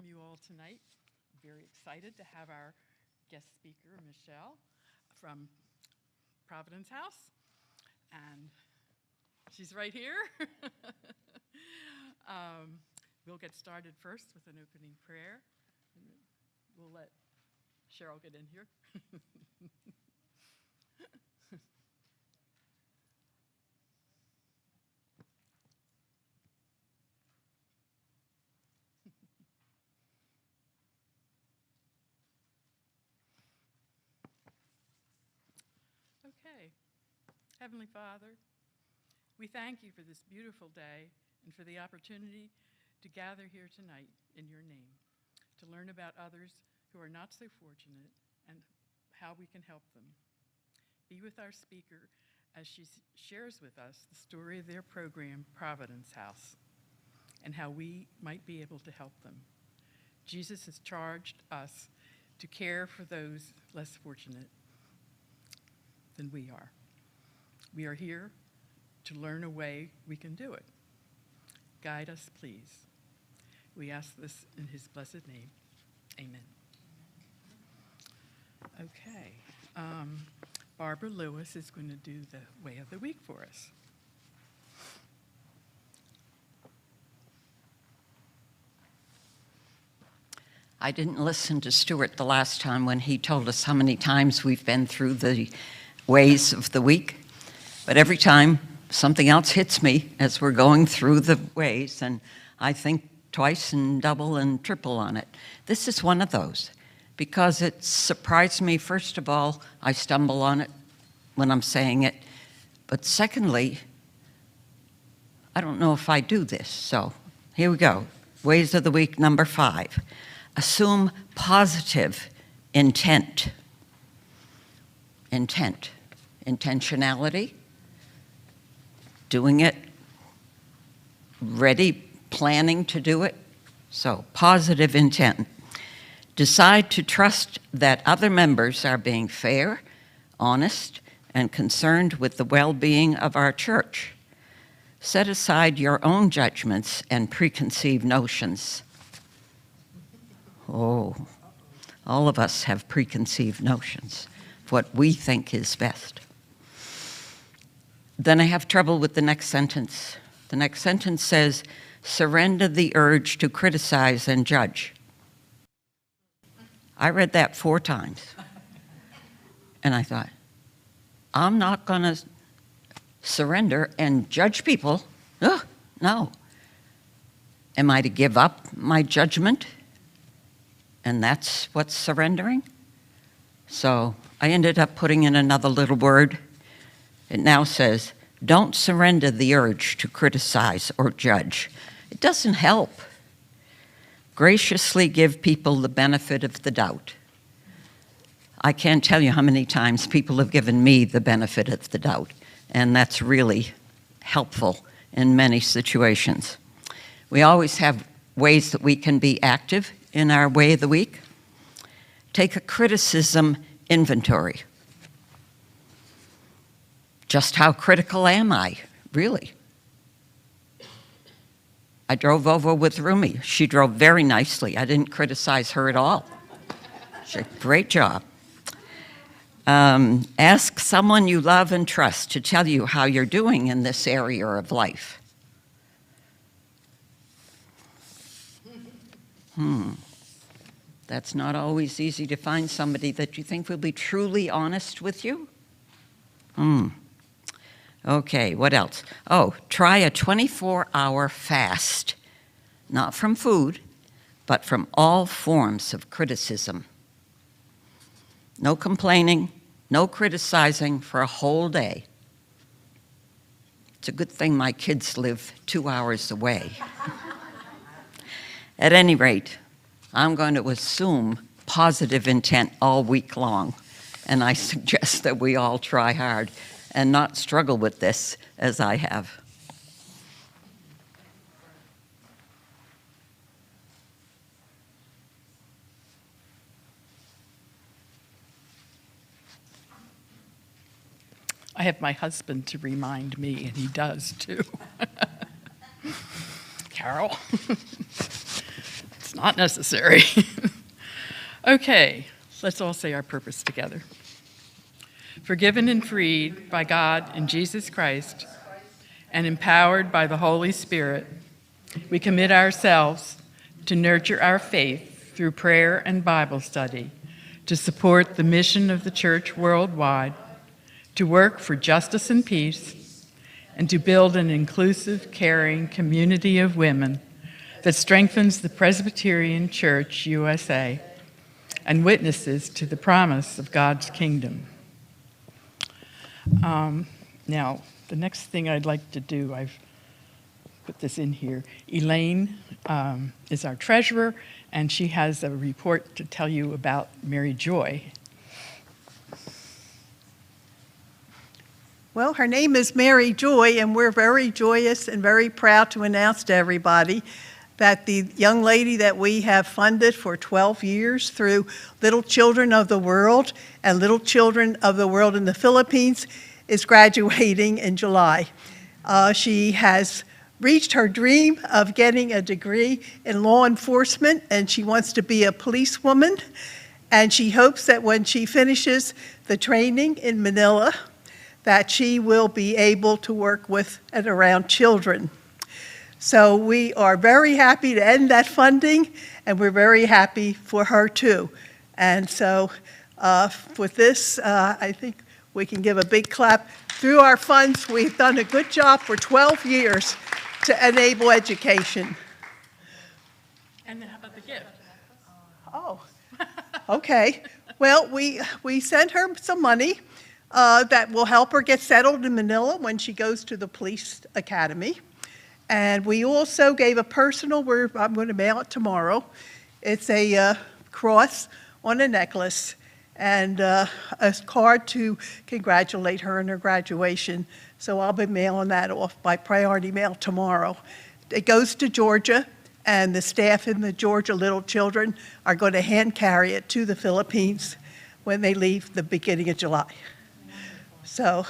welcome you all tonight. I'm very excited to have our guest speaker, Michelle, from Providence House. And she's right here. We'll get started first with an opening prayer. And we'll let Cheryl get in here. Okay. Heavenly Father, we thank you for this beautiful day and for the opportunity to gather here tonight in your name, to learn about others who are not so fortunate and how we can help them. Be with our speaker as she shares with us the story of their program, Providence House, and how we might be able to help them. Jesus has charged us to care for those less fortunate than we are. We are here to learn a way we can do it. Guide us, please. We ask this in his blessed name. Amen. Okay. Barbara Lewis is going to do the Way of the Week for us. I didn't listen to Stuart the last time when he told us how many times we've been through the ways of the week, but every time something else hits me as we're going through the ways, and I think twice and double and triple on it. This is one of those, because it surprised me. First of all, I stumble on it when I'm saying it, but secondly, I don't know if I do this, so here we go. Ways of the Week number 5. Assume positive intent. Intent. Intentionality. Doing it. Ready, planning to do it. So, positive intent. Decide to trust that other members are being fair, honest, and concerned with the well-being of our church. Set aside your own judgments and preconceived notions. Oh, all of us have preconceived notions of what we think is best. Then I have trouble with the next sentence. The next sentence says, surrender the urge to criticize and judge. I read that 4 times. And I thought, I'm not going to surrender and judge people. Ugh, no. Am I to give up my judgment? And that's what's surrendering? So I ended up putting in another little word. It now says, don't surrender the urge to criticize or judge. It doesn't help. Graciously give people the benefit of the doubt. I can't tell you how many times people have given me the benefit of the doubt, and that's really helpful in many situations. We always have ways that we can be active in our Way of the Week. Take a criticism inventory. Just how critical am I, really? I drove over with Rumi. She drove very nicely. I didn't criticize her at all. She did a great job. Ask someone you love and trust to tell you how you're doing in this area of life. That's not always easy to find somebody that you think will be truly honest with you. Okay, what else? Oh, try a 24-hour fast, not from food, but from all forms of criticism. No complaining, no criticizing for a whole day. It's a good thing my kids live 2 hours away. At any rate, I'm going to assume positive intent all week long, and I suggest that we all try hard and not struggle with this as I have. I have my husband to remind me, and he does too. Carol. It's not necessary. Okay, let's all say our purpose together. Forgiven and freed by God in Jesus Christ and empowered by the Holy Spirit, we commit ourselves to nurture our faith through prayer and Bible study, to support the mission of the church worldwide, to work for justice and peace, and to build an inclusive, caring community of women that strengthens the Presbyterian Church USA and witnesses to the promise of God's kingdom. Now, the next thing I'd like to do, I've put this in here. Elaine is our treasurer, and she has a report to tell you about Mary Joy. Well, her name is Mary Joy, and we're very joyous and very proud to announce to everybody that the young lady that we have funded for 12 years through Little Children of the World and Little Children of the World in the Philippines is graduating in July. She has reached her dream of getting a degree in law enforcement, and she wants to be a policewoman. And she hopes that when she finishes the training in Manila, that she will be able to work with and around children. So we are very happy to end that funding, and we're very happy for her too. And so with this, I think we can give a big clap. Through our funds, we've done a good job for 12 years to enable education. And how about the gift? Oh, okay. Well, we sent her some money that will help her get settled in Manila when she goes to the police academy. And we also gave a personal, I'm going to mail it tomorrow. It's a cross on a necklace and a card to congratulate her on her graduation. So I'll be mailing that off by priority mail tomorrow. It goes to Georgia, and the staff in the Georgia Little Children are going to hand carry it to the Philippines when they leave the beginning of July. So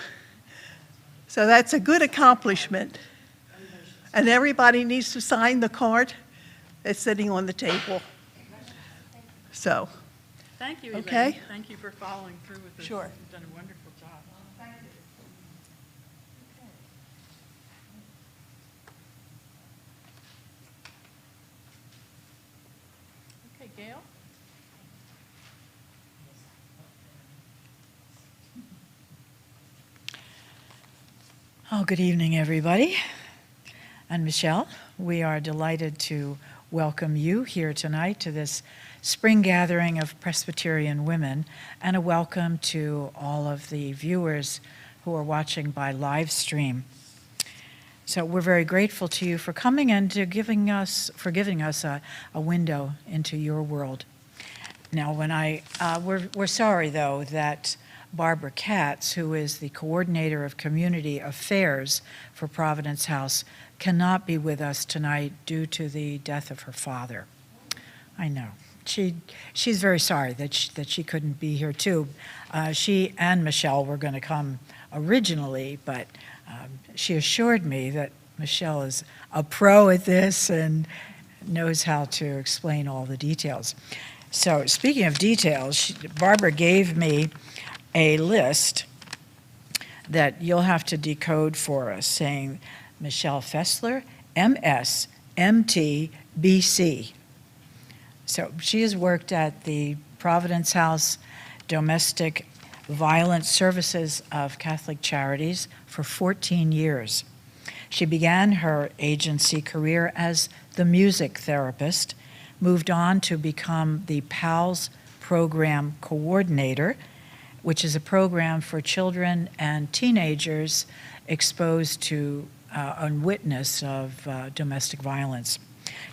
that's a good accomplishment. And everybody needs to sign the card that's sitting on the table. So, Thank you, Elaine. Okay. Thank you for following through with this. Sure. You've done a wonderful job. Thank you. Okay, Gail? Oh, good evening, everybody. And Michelle, we are delighted to welcome you here tonight to this spring gathering of Presbyterian women, and a welcome to all of the viewers who are watching by live stream. So we're very grateful to you for coming and to giving us a window into your world. Now, we're sorry though that Barbara Katz, who is the coordinator of community affairs for Providence House, cannot be with us tonight due to the death of her father. I know. She's very sorry that she couldn't be here too. She and Michelle were going to come originally, but she assured me that Michelle is a pro at this and knows how to explain all the details. So speaking of details, Barbara gave me a list that you'll have to decode for us, saying Michelle Fessler, MS, MT, BC. So she has worked at the Providence House Domestic Violence Services of Catholic Charities for 14 years. She began her agency career as the music therapist, moved on to become the PALS program coordinator, which is a program for children and teenagers exposed to and witness of domestic violence.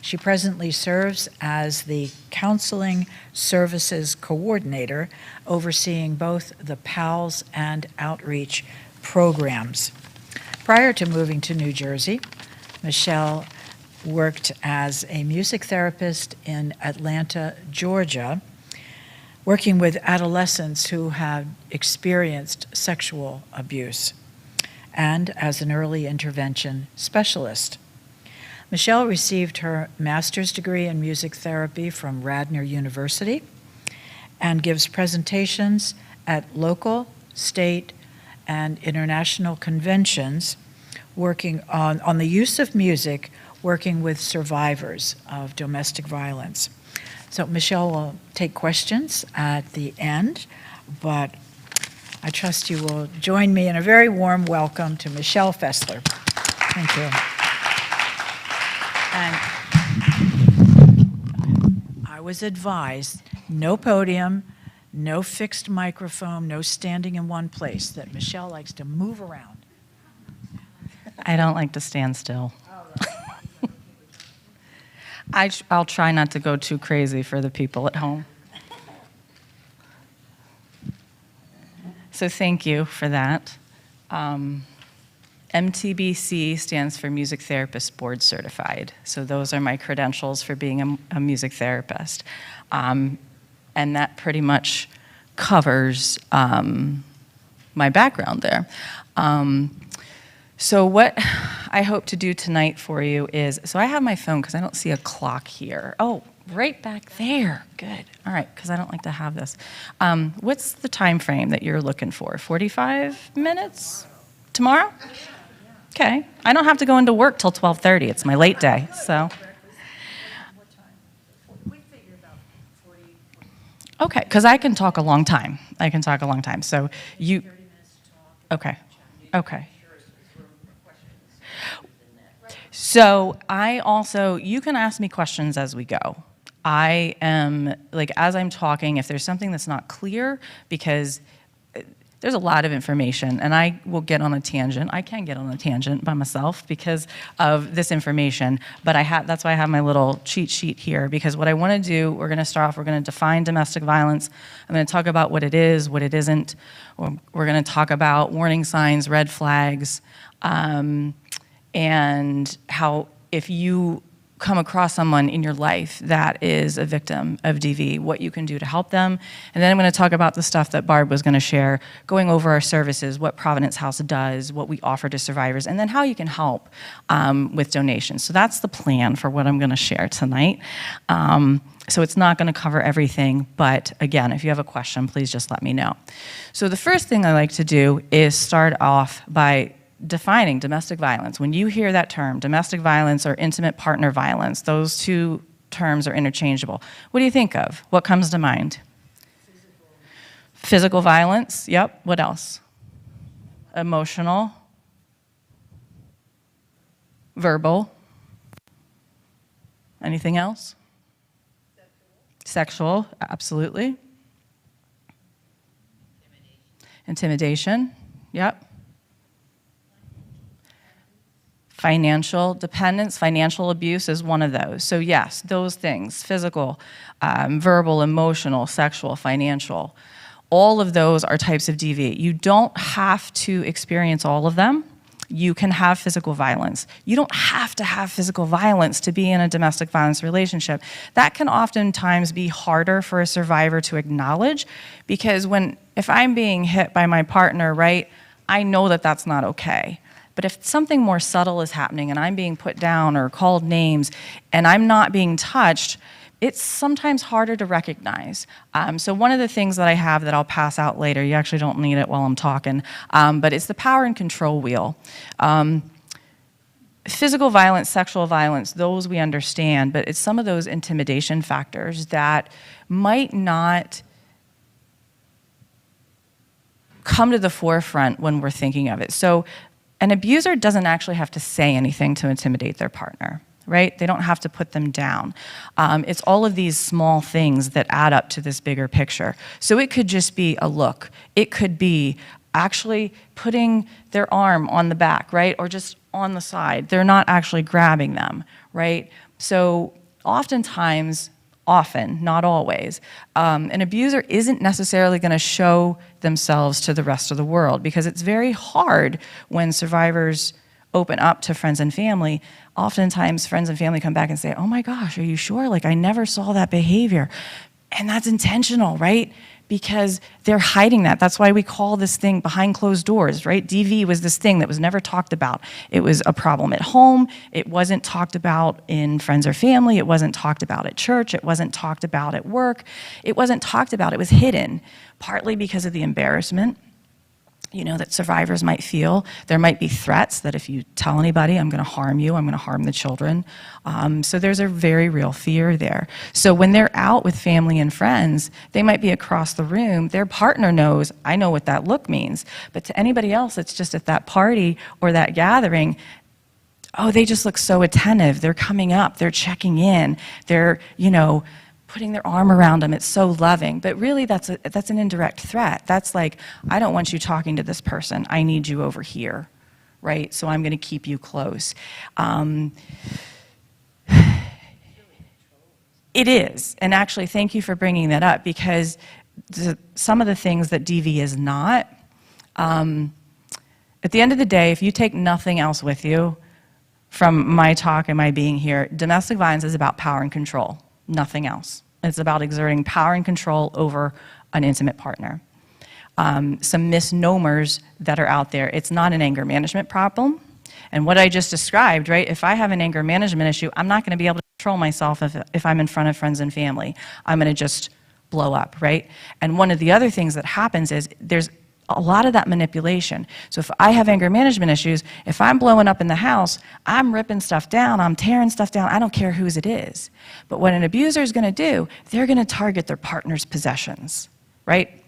She presently serves as the Counseling Services Coordinator, overseeing both the PALS and outreach programs. Prior to moving to New Jersey, Michelle worked as a music therapist in Atlanta, Georgia, working with adolescents who have experienced sexual abuse, and as an early intervention specialist. Michelle received her master's degree in music therapy from Radnor University and gives presentations at local, state, and international conventions working on the use of music, working with survivors of domestic violence. So Michelle will take questions at the end, but I trust you will join me in a very warm welcome to Michelle Fessler. Thank you. And I was advised, no podium, no fixed microphone, no standing in one place, that Michelle likes to move around. I don't like to stand still. I'll try not to go too crazy for the people at home. So thank you for that. MTBC stands for Music Therapist Board Certified. So those are my credentials for being a music therapist. And that pretty much covers my background there. So what I hope to do tonight for you is, so I have my phone because I don't see a clock here. Oh, right back there. Good. All right, because I don't like to have this. What's the time frame that you're looking for? 45 minutes? Tomorrow? Okay. I don't have to go into work till 12:30. It's my late day, so. Okay, because I can talk a long time. So you, okay. So you can ask me questions as we go. I am, as I'm talking, if there's something that's not clear, because there's a lot of information, and I will get on a tangent. I can get on a tangent by myself because of this information, but that's why I have my little cheat sheet here, because what I want to do, we're going to start off, we're going to define domestic violence. I'm going to talk about what it is, what it isn't. We're going to talk about warning signs, red flags, and how if you come across someone in your life that is a victim of DV, what you can do to help them. And then I'm going to talk about the stuff that Barb was going to share, going over our services, what Providence House does, what we offer to survivors, and then how you can help with donations. So that's the plan for what I'm going to share tonight. So it's not going to cover everything, but again, if you have a question, please just let me know. So the first thing I like to do is start off by defining domestic violence. When you hear that term, domestic violence or intimate partner violence, those two terms are interchangeable. What do you think of? What comes to mind? Physical violence, yep. What else? Emotional. Verbal. Anything else? Sexual, absolutely. Intimidation, yep. Financial dependence, financial abuse is one of those. So yes, those things, physical, verbal, emotional, sexual, financial, all of those are types of DV. You don't have to experience all of them. You can have physical violence. You don't have to have physical violence to be in a domestic violence relationship. That can oftentimes be harder for a survivor to acknowledge, because if I'm being hit by my partner, right, I know that that's not okay. But if something more subtle is happening and I'm being put down or called names and I'm not being touched, it's sometimes harder to recognize. So one of the things that I have that I'll pass out later, you actually don't need it while I'm talking, but it's the power and control wheel. Physical violence, sexual violence, those we understand, but it's some of those intimidation factors that might not come to the forefront when we're thinking of it. So an abuser doesn't actually have to say anything to intimidate their partner, right? They don't have to put them down. It's all of these small things that add up to this bigger picture. So it could just be a look. It could be actually putting their arm on the back, right? Or just on the side. They're not actually grabbing them, right? So oftentimes, often, not always, an abuser isn't necessarily going to show themselves to the rest of the world, because it's very hard when survivors open up to friends and family. Oftentimes, friends and family come back and say, oh my gosh, are you sure? I never saw that behavior. And that's intentional, right? Because they're hiding that. That's why we call this thing behind closed doors, right? DV was this thing that was never talked about. It was a problem at home. It wasn't talked about in friends or family. It wasn't talked about at church. It wasn't talked about at work. It wasn't talked about. It was hidden, partly because of the embarrassment, that survivors might feel. There might be threats that if you tell anybody, I'm going to harm you, I'm going to harm the children. So there's a very real fear there. So when they're out with family and friends, they might be across the room. Their partner knows, I know what that look means. But to anybody else that's just at that party or that gathering, oh, they just look so attentive. They're coming up, they're checking in, they're, putting their arm around them. It's so loving. But really, that's an indirect threat. That's like, I don't want you talking to this person. I need you over here, right? So I'm going to keep you close. It is. And actually, thank you for bringing that up, because some of the things that DV is not, at the end of the day, if you take nothing else with you from my talk and my being here, domestic violence is about power and control. Nothing else. It's about exerting power and control over an intimate partner. Some misnomers that are out there. It's not an anger management problem. And what I just described, right? If I have an anger management issue, I'm not going to be able to control myself if I'm in front of friends and family. I'm going to just blow up, right? And one of the other things that happens is there's a lot of that manipulation. So if I have anger management issues, if I'm blowing up in the house, I'm ripping stuff down, I'm tearing stuff down, I don't care whose it is. But what an abuser is going to do, they're going to target their partner's possessions, right?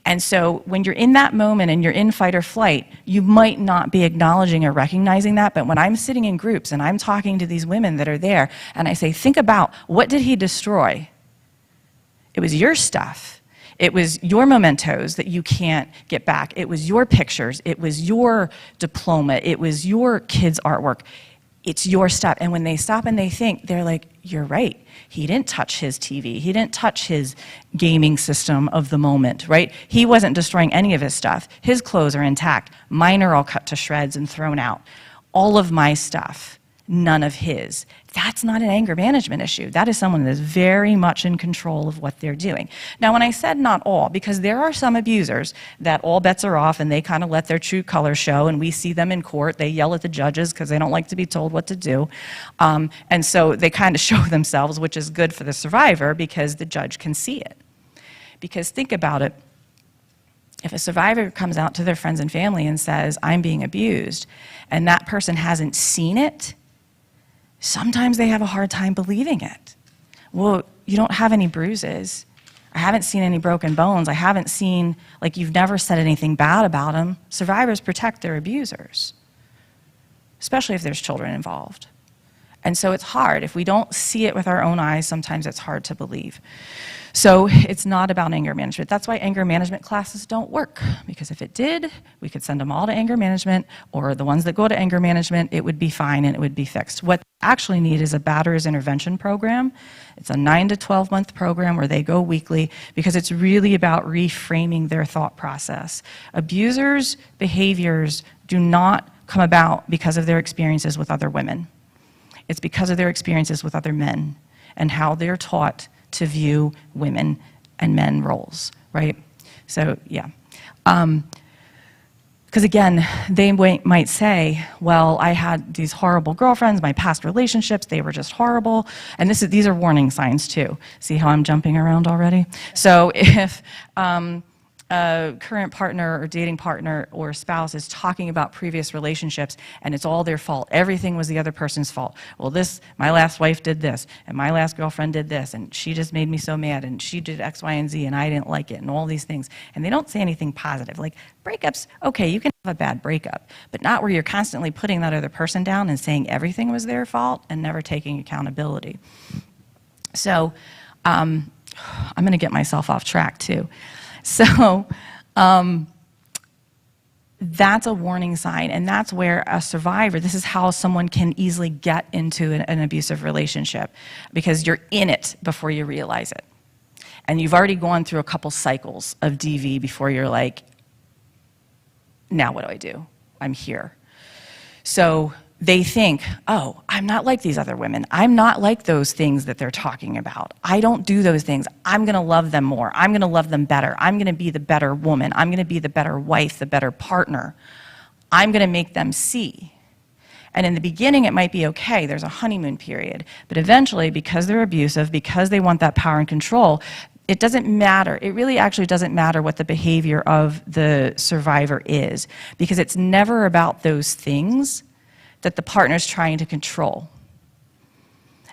And so when you're in that moment and you're in fight or flight, you might not be acknowledging or recognizing that, but when I'm sitting in groups and I'm talking to these women that are there, and I say, think about, what did he destroy? It was your stuff. It was your mementos that you can't get back. It was your pictures. It was your diploma. It was your kids' artwork. It's your stuff. And when they stop and they think, they're like, you're right. He didn't touch his TV. He didn't touch his gaming system of the moment, right? He wasn't destroying any of his stuff. His clothes are intact. Mine are all cut to shreds and thrown out. All of my stuff, none of his. That's not an anger management issue. That is someone that is very much in control of what they're doing. Now, when I said not all, because there are some abusers that all bets are off and they kind of let their true colors show, and we see them in court. They yell at the judges because they don't like to be told what to do. And so they kind of show themselves, which is good for the survivor because the judge can see it. Because think about it. If a survivor comes out to their friends and family and says, I'm being abused, and that person hasn't seen it, sometimes they have a hard time believing it. Well, you don't have any bruises. I haven't seen any broken bones. I haven't seen, like, you've never said anything bad about them. Survivors protect their abusers, especially if there's children involved. And so it's hard. If we don't see it with our own eyes, sometimes it's hard to believe. So it's not about anger management. That's why anger management classes don't work, because if it did, we could send them all to anger management, or the ones that go to anger management, it would be fine and it would be fixed. What they actually need is a batterer's intervention program. It's a 9 to 12 month program where they go weekly, because it's really about reframing their thought process. Abusers' behaviors do not come about because of their experiences with other women. It's because of their experiences with other men and how they're taught to view women and men roles, right? So, yeah. Because again, they might say, well, I had these horrible girlfriends, my past relationships, they were just horrible. And these are warning signs too. See how I'm jumping around already? So if a current partner or dating partner or spouse is talking about previous relationships and it's all their fault, everything was the other person's fault. Well, my last wife did this, and my last girlfriend did this, and she just made me so mad, and she did X, Y, and Z, and I didn't like it, and all these things. And they don't say anything positive. Like, breakups, okay, you can have a bad breakup, but not where you're constantly putting that other person down and saying everything was their fault and never taking accountability. So I'm going to get myself off track too. So that's a warning sign, and that's where a survivor, this is how someone can easily get into an abusive relationship, because you're in it before you realize it. And you've already gone through a couple cycles of DV before you're like, now what do I do? I'm here. So they think, oh, I'm not like these other women. I'm not like those things that they're talking about. I don't do those things. I'm going to love them more. I'm going to love them better. I'm going to be the better woman. I'm going to be the better wife, the better partner. I'm going to make them see. And in the beginning, it might be okay. There's a honeymoon period. But eventually, because they're abusive, because they want that power and control, it doesn't matter. It really actually doesn't matter what the behavior of the survivor is, because it's never about those things that the partner's trying to control.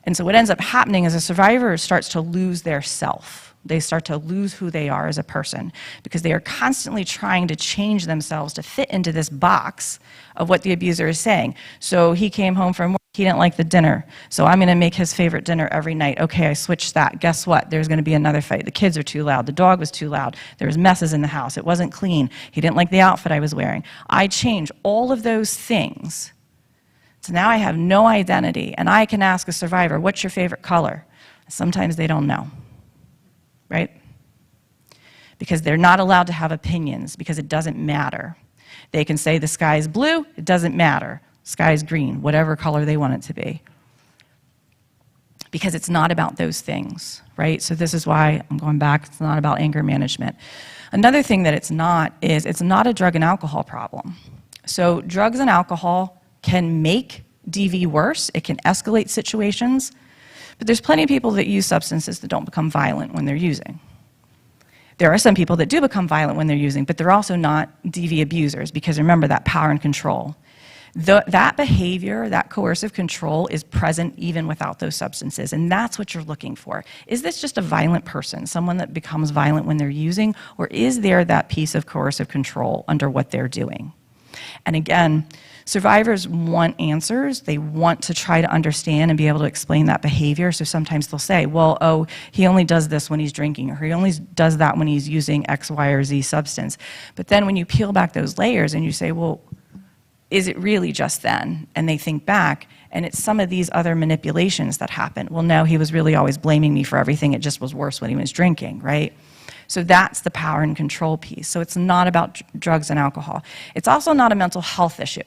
And so what ends up happening is a survivor starts to lose their self. They start to lose who they are as a person because they are constantly trying to change themselves to fit into this box of what the abuser is saying. So he came home from work, he didn't like the dinner, so I'm gonna make his favorite dinner every night. Okay, I switched that. Guess what? There's gonna be another fight. The kids are too loud. The dog was too loud. There was messes in the house. It wasn't clean. He didn't like the outfit I was wearing. I changed all of those things. So now I have no identity, and I can ask a survivor, what's your favorite color? Sometimes they don't know, right? Because they're not allowed to have opinions, because it doesn't matter. They can say the sky is blue, it doesn't matter. Sky is green, whatever color they want it to be. Because it's not about those things, right? So this is why I'm going back, it's not about anger management. Another thing that it's not is it's not a drug and alcohol problem. So drugs and alcohol can make DV worse, it can escalate situations, but there's plenty of people that use substances that don't become violent when they're using. There are some people that do become violent when they're using, but they're also not DV abusers, because remember that power and control. That behavior, that coercive control is present even without those substances, and that's what you're looking for. Is this just a violent person, someone that becomes violent when they're using, or is there that piece of coercive control under what they're doing? And again, survivors want answers. They want to try to understand and be able to explain that behavior. So sometimes they'll say, well, oh, he only does this when he's drinking, or he only does that when he's using X, Y, or Z substance. But then when you peel back those layers and you say, well, is it really just then? And they think back, and it's some of these other manipulations that happen. Well, no, he was really always blaming me for everything. It just was worse when he was drinking, right? So that's the power and control piece. So it's not about drugs and alcohol. It's also not a mental health issue.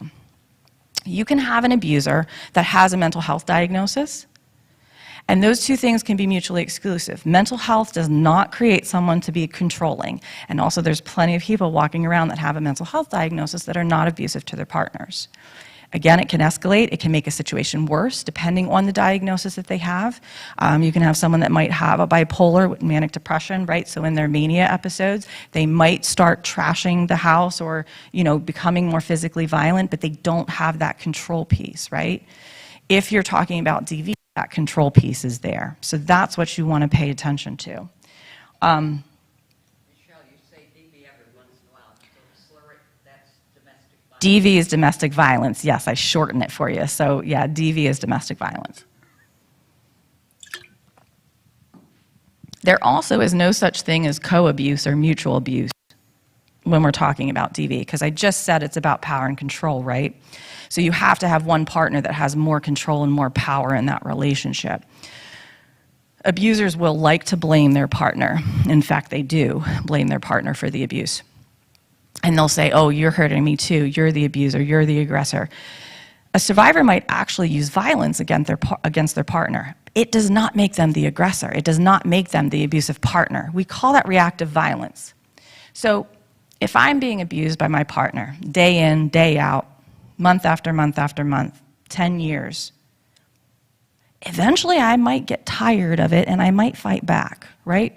You can have an abuser that has a mental health diagnosis, and those two things can be mutually exclusive. Mental health does not create someone to be controlling, and also there's plenty of people walking around that have a mental health diagnosis that are not abusive to their partners. Again, it can escalate, it can make a situation worse depending on the diagnosis that they have. You can have someone that might have a bipolar with manic depression, right? So in their mania episodes, they might start trashing the house or, becoming more physically violent, but they don't have that control piece, right? If you're talking about DV, that control piece is there. So that's what you want to pay attention to. DV is domestic violence. Yes, I shorten it for you. So yeah, DV is domestic violence. There also is no such thing as co-abuse or mutual abuse when we're talking about DV, because I just said it's about power and control, right? So you have to have one partner that has more control and more power in that relationship. Abusers will like to blame their partner. In fact, they do blame their partner for the abuse. And they'll say, oh, you're hurting me too, you're the abuser, you're the aggressor. A survivor might actually use violence against their partner. It does not make them the aggressor. It does not make them the abusive partner. We call that reactive violence. So if I'm being abused by my partner, day in, day out, month after month after month, 10 years, eventually I might get tired of it and I might fight back, right?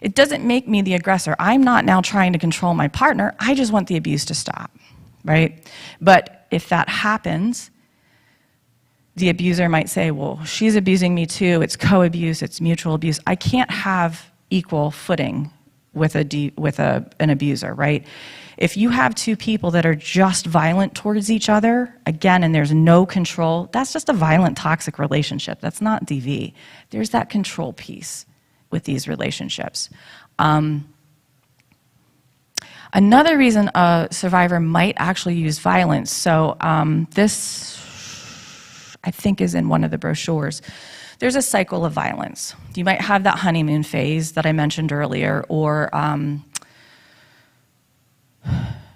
It doesn't make me the aggressor. I'm not now trying to control my partner. I just want the abuse to stop, right? But if that happens, the abuser might say, well, she's abusing me too. It's co-abuse, it's mutual abuse. I can't have equal footing with an abuser, right? If you have two people that are just violent towards each other, again, and there's no control, that's just a violent, toxic relationship. That's not DV. There's that control piece with these relationships. Another reason a survivor might actually use violence, so this I think is in one of the brochures, there's a cycle of violence. You might have that honeymoon phase that I mentioned earlier, or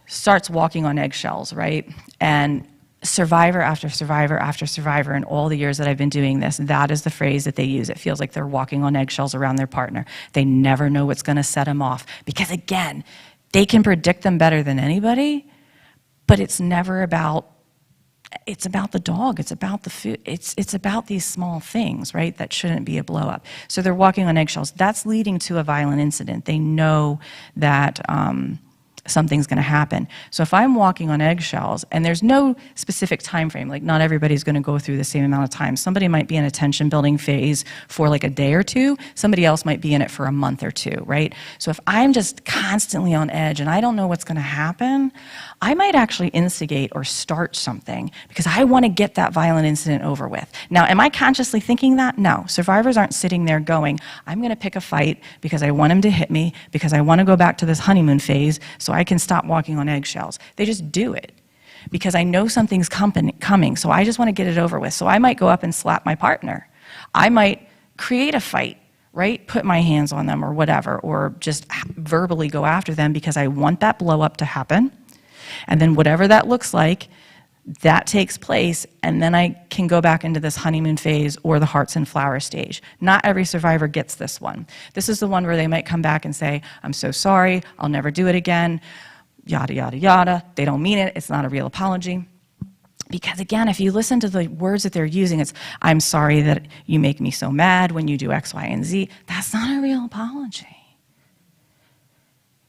starts walking on eggshells, right? And survivor after survivor after survivor in all the years that I've been doing this, that is the phrase that they use. It feels like they're walking on eggshells around their partner. They never know what's going to set them off. Because again, they can predict them better than anybody, but it's never about, it's about the dog, it's about the food, it's about these small things, right, that shouldn't be a blow up. So they're walking on eggshells. That's leading to a violent incident. They know that something's going to happen. So if I'm walking on eggshells, and there's no specific time frame, like not everybody's going to go through the same amount of time. Somebody might be in a tension building phase for like a day or two. Somebody else might be in it for a month or two, right? So if I'm just constantly on edge and I don't know what's going to happen, I might actually instigate or start something because I want to get that violent incident over with. Now, am I consciously thinking that? No. Survivors aren't sitting there going, I'm going to pick a fight because I want him to hit me, because I want to go back to this honeymoon phase so I can stop walking on eggshells. They just do it because I know something's coming, so I just want to get it over with. So I might go up and slap my partner. I might create a fight, right? Put my hands on them or whatever, or just verbally go after them because I want that blow up to happen. And then whatever that looks like, that takes place, and then I can go back into this honeymoon phase or the hearts and flowers stage. Not every survivor gets this one. This is the one where they might come back and say, I'm so sorry, I'll never do it again, yada, yada, yada. They don't mean it, it's not a real apology. Because again, if you listen to the words that they're using, it's, I'm sorry that you make me so mad when you do X, Y, and Z. That's not a real apology.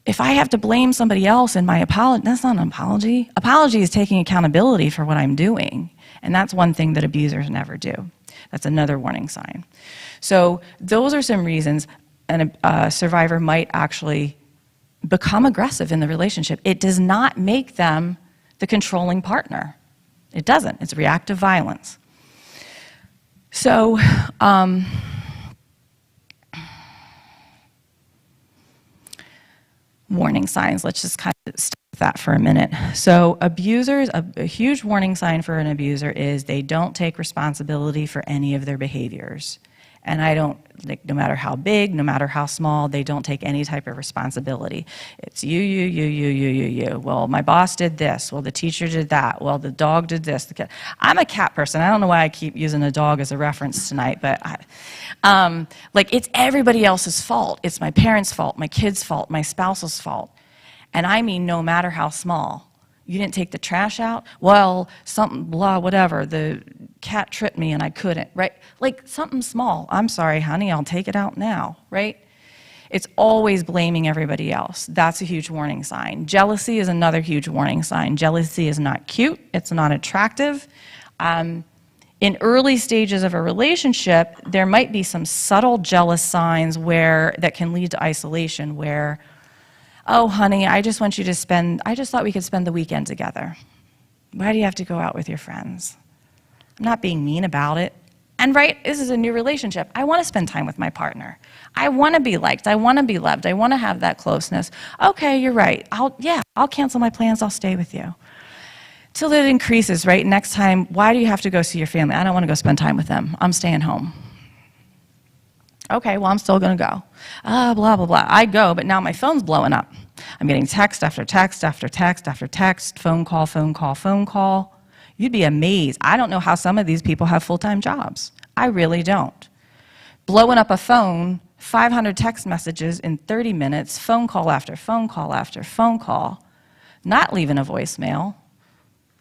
If I have to blame somebody else in my apology, that's not an apology. Apology is taking accountability for what I'm doing. And that's one thing that abusers never do. That's another warning sign. So those are some reasons a survivor might actually become aggressive in the relationship. It does not make them the controlling partner. It doesn't. It's reactive violence. So, warning signs. Let's just kind of start with that for a minute. So abusers, a huge warning sign for an abuser is they don't take responsibility for any of their behaviors. And I don't, like, no matter how big, no matter how small, they don't take any type of responsibility. It's you. Well, my boss did this. Well, the teacher did that. Well, the dog did this. I'm a cat person. I don't know why I keep using a dog as a reference tonight, but like, it's everybody else's fault. It's my parents' fault, my kid's fault, my spouse's fault. And I mean, no matter how small. You didn't take the trash out? Well, something, blah, whatever. The cat tripped me and I couldn't, right? Like something small. I'm sorry, honey, I'll take it out now, right? It's always blaming everybody else. That's a huge warning sign. Jealousy is another huge warning sign. Jealousy is not cute. It's not attractive. In early stages of a relationship, there might be some subtle jealous signs that can lead to isolation where, oh, honey, I just thought we could spend the weekend together. Why do you have to go out with your friends? I'm not being mean about it. And right, this is a new relationship. I want to spend time with my partner. I want to be liked. I want to be loved. I want to have that closeness. Okay, you're right. I'll cancel my plans. I'll stay with you. Till it increases, right? Next time, why do you have to go see your family? I don't want to go spend time with them. I'm staying home. Okay, well, I'm still going to go. Blah, blah, blah. I go, but now my phone's blowing up. I'm getting text after text after text after text, phone call, phone call, phone call. You'd be amazed. I don't know how some of these people have full-time jobs. I really don't. Blowing up a phone, 500 text messages in 30 minutes, phone call after phone call after phone call, not leaving a voicemail.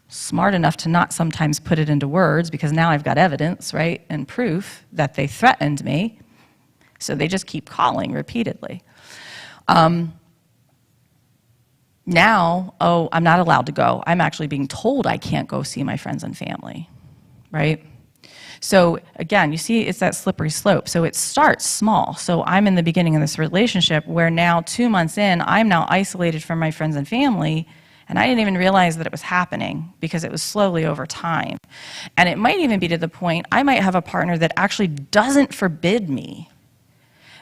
Smart enough to not sometimes put it into words because now I've got evidence, right, and proof that they threatened me. So they just keep calling repeatedly. Now, oh, I'm not allowed to go. I'm actually being told I can't go see my friends and family, right? So again, you see it's that slippery slope. So it starts small. So I'm in the beginning of this relationship where now 2 months in, I'm now isolated from my friends and family, and I didn't even realize that it was happening because it was slowly over time. And it might even be to the point I might have a partner that actually doesn't forbid me,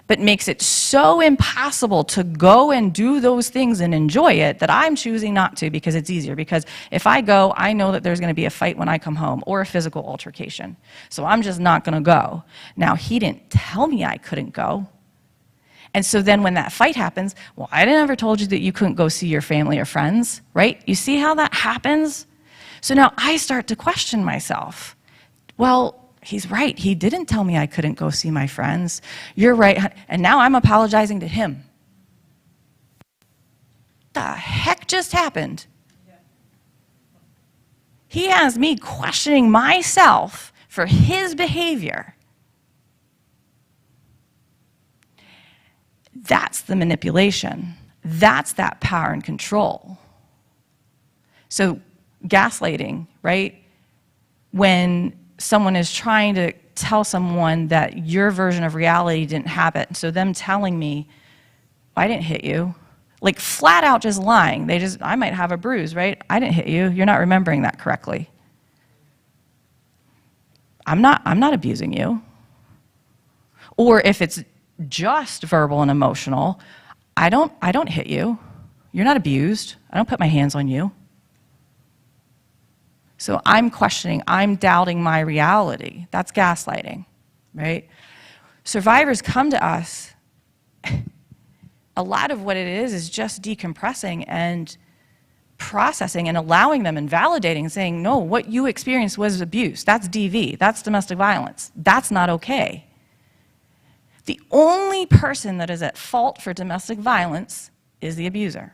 but makes it so impossible to go and do those things and enjoy it that I'm choosing not to because it's easier. Because if I go, I know that there's going to be a fight when I come home or a physical altercation. So I'm just not going to go. Now, he didn't tell me I couldn't go. And so then when that fight happens, well, I never told you that you couldn't go see your family or friends, right? You see how that happens? So now I start to question myself. Well, he's right. He didn't tell me I couldn't go see my friends. You're right. And now I'm apologizing to him. The heck just happened? He has me questioning myself for his behavior. That's the manipulation. That's that power and control. So gaslighting, right? When someone is trying to tell someone that your version of reality didn't happen, so them telling me, I didn't hit you, like flat out just lying. I might have a bruise, right? I didn't hit you. You're not remembering that correctly. I'm not abusing you. Or if it's just verbal and emotional, I don't hit you. You're not abused. I don't put my hands on you. So I'm questioning, I'm doubting my reality. That's gaslighting, right? Survivors come to us. A lot of what it is just decompressing and processing and allowing them and validating and saying, no, what you experienced was abuse. That's DV. That's domestic violence. That's not okay. The only person that is at fault for domestic violence is the abuser.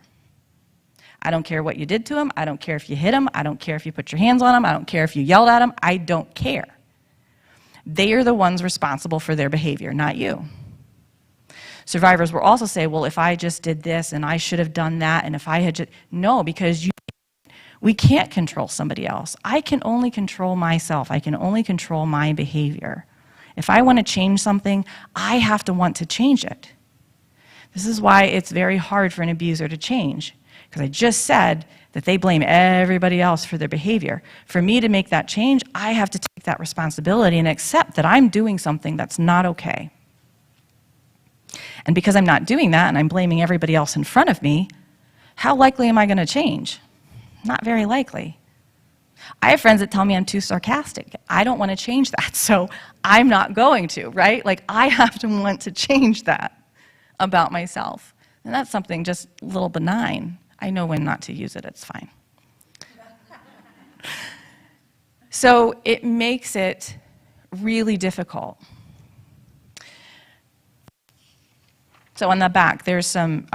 I don't care what you did to him. I don't care if you hit him. I don't care if you put your hands on him. I don't care if you yelled at him. I don't care. They are the ones responsible for their behavior, not you. Survivors will also say, well, if I just did this and I should have done that, and if I had just... No, because we can't control somebody else. I can only control myself. I can only control my behavior. If I want to change something, I have to want to change it. This is why it's very hard for an abuser to change, because I just said that they blame everybody else for their behavior. For me to make that change, I have to take that responsibility and accept that I'm doing something that's not okay. And because I'm not doing that and I'm blaming everybody else in front of me, how likely am I going to change? Not very likely. I have friends that tell me I'm too sarcastic. I don't want to change that, so I'm not going to, right? Like, I have to want to change that about myself. And that's something just a little benign. I know when not to use it, it's fine. So it makes it really difficult. So on the back, there's some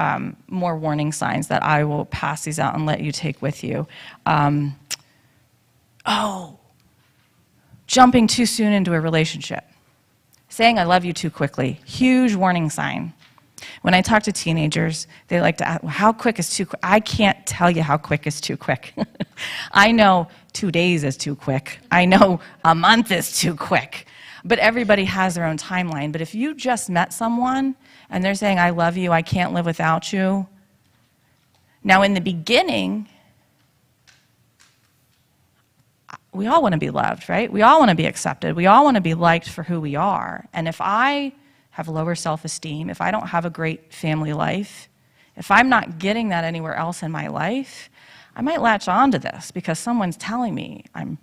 more warning signs that I will pass these out and let you take with you. Jumping too soon into a relationship. Saying I love you too quickly. Huge warning sign. When I talk to teenagers, they like to ask, well, how quick is too quick? I can't tell you how quick is too quick. I know 2 days is too quick. I know a month is too quick. But everybody has their own timeline. But if you just met someone and they're saying, I love you, I can't live without you. Now, in the beginning, we all want to be loved, right? We all want to be accepted. We all want to be liked for who we are. And if I have lower self-esteem, if I don't have a great family life, if I'm not getting that anywhere else in my life, I might latch on to this because someone's telling me I'm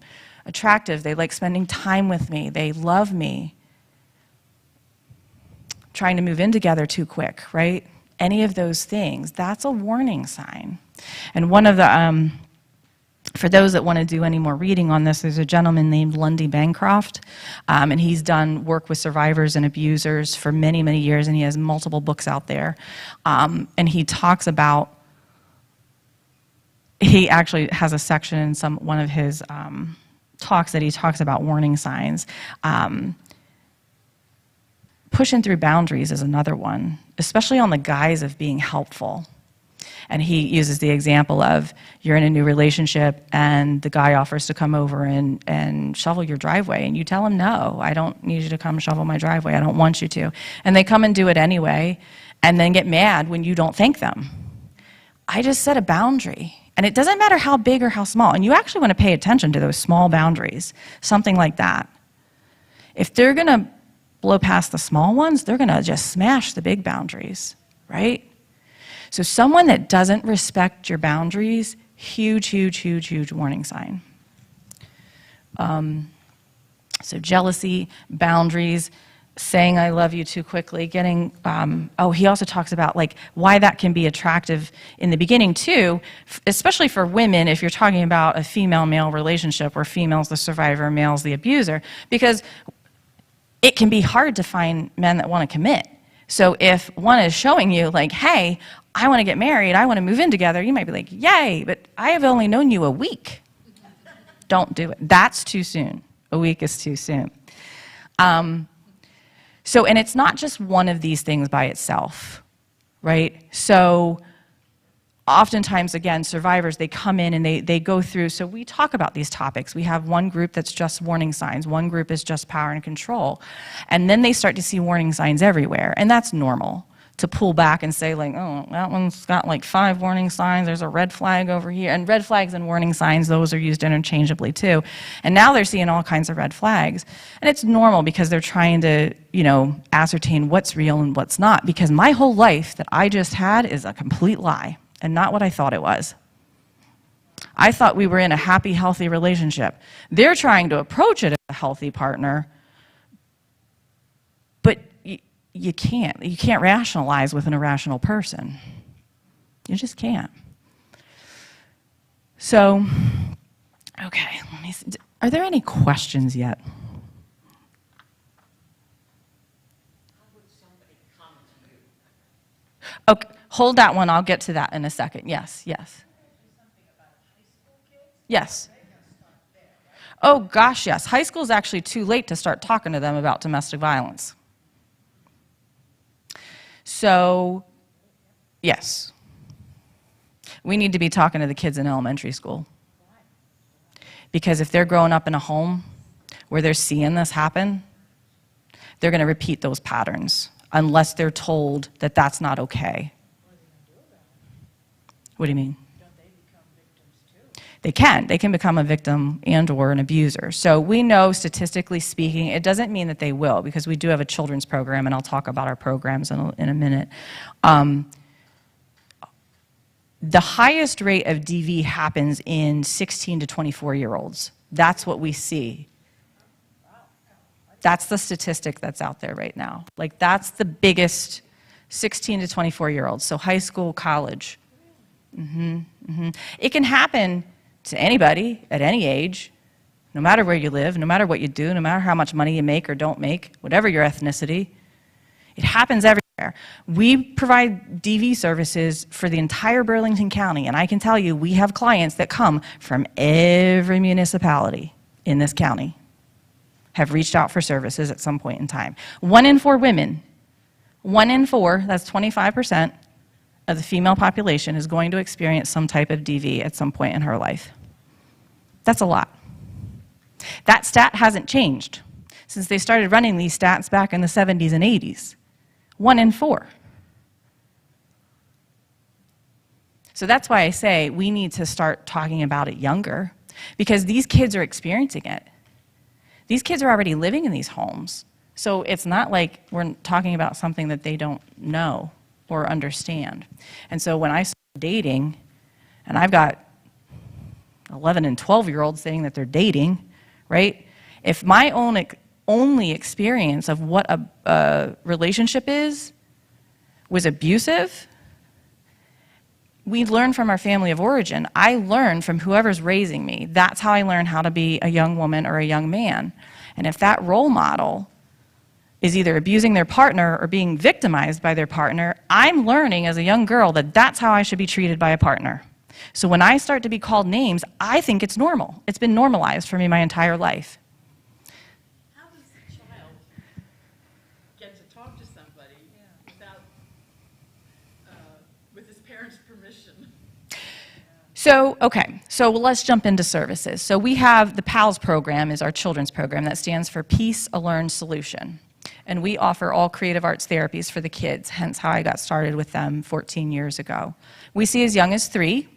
attractive, they like spending time with me, they love me. Trying to move in together too quick, right? Any of those things, that's a warning sign. And one of the, for those that want to do any more reading on this, there's a gentleman named Lundy Bancroft, and he's done work with survivors and abusers for many, many years, and he has multiple books out there. And he talks about, he actually has a section in one of his talks that he talks about warning signs. Pushing through boundaries is another one, especially on the guise of being helpful. And he uses the example of you're in a new relationship and the guy offers to come over and shovel your driveway, and you tell him, no, I don't need you to come shovel my driveway, I don't want you to. And they come and do it anyway, and then get mad when you don't thank them. I just set a boundary. And it doesn't matter how big or how small. And you actually want to pay attention to those small boundaries, something like that. If they're going to blow past the small ones, they're going to just smash the big boundaries, right? So someone that doesn't respect your boundaries, huge, huge, huge, huge warning sign. So jealousy, boundaries, saying I love you too quickly, getting, he also talks about like why that can be attractive in the beginning too, especially for women if you're talking about a female-male relationship where female's the survivor, male's the abuser, because it can be hard to find men that want to commit. So if one is showing you like, hey, I want to get married, I want to move in together, you might be like, yay, but I have only known you a week. Don't do it. That's too soon. A week is too soon. And it's not just one of these things by itself, right? So oftentimes, again, survivors, they come in and they go through, so we talk about these topics. We have one group that's just warning signs, one group is just power and control, and then they start to see warning signs everywhere, and that's normal. To pull back and say like, oh, that one's got like 5 warning signs, there's a red flag over here. And red flags and warning signs, those are used interchangeably too. And now they're seeing all kinds of red flags. And it's normal because they're trying to, ascertain what's real and what's not. Because my whole life that I just had is a complete lie and not what I thought it was. I thought we were in a happy, healthy relationship. They're trying to approach it as a healthy partner, but you can't rationalize with an irrational person. You just can't. So, okay, let me see. Are there any questions yet? Okay, hold that one. I'll get to that in a second. Yes. Yes. Oh gosh, yes. High school is actually too late to start talking to them about domestic violence. So, yes, we need to be talking to the kids in elementary school. Because if they're growing up in a home where they're seeing this happen, they're going to repeat those patterns unless they're told that that's not okay. What do you mean? Don't they become victims too? They can become a victim and or an abuser. So we know statistically speaking, it doesn't mean that they will, because we do have a children's program, and I'll talk about our programs in a minute. The highest rate of DV happens in 16 to 24-year-olds. That's what we see. That's the statistic that's out there right now. Like, that's the biggest 16 to 24-year-olds, so high school, college. It can happen to anybody at any age, no matter where you live, no matter what you do, no matter how much money you make or don't make, whatever your ethnicity. It happens everywhere. We provide DV services for the entire Burlington County, and I can tell you we have clients that come from every municipality in this county, have reached out for services at some point in time. 1 in 4 women, 1 in 4, that's 25%, of the female population is going to experience some type of DV at some point in her life. That's a lot. That stat hasn't changed since they started running these stats back in the 70s and 80s. 1 in 4. So that's why I say we need to start talking about it younger, because these kids are experiencing it. These kids are already living in these homes. So it's not like we're talking about something that they don't know or understand. And so when I started dating, and I've got 11 and 12-year-olds saying that they're dating, right? If my only experience of what a relationship was abusive, we learn from our family of origin. I learned from whoever's raising me. That's how I learn how to be a young woman or a young man. And if that role model is either abusing their partner or being victimized by their partner, I'm learning as a young girl that that's how I should be treated by a partner. So when I start to be called names, I think it's normal. It's been normalized for me my entire life. How does the child get to talk to somebody without, with his parents' permission? So, okay, so let's jump into services. So we have the PALS program is our children's program that stands for Peace, a Learned Solution. And we offer all creative arts therapies for the kids, hence how I got started with them 14 years ago. We see as young as 3,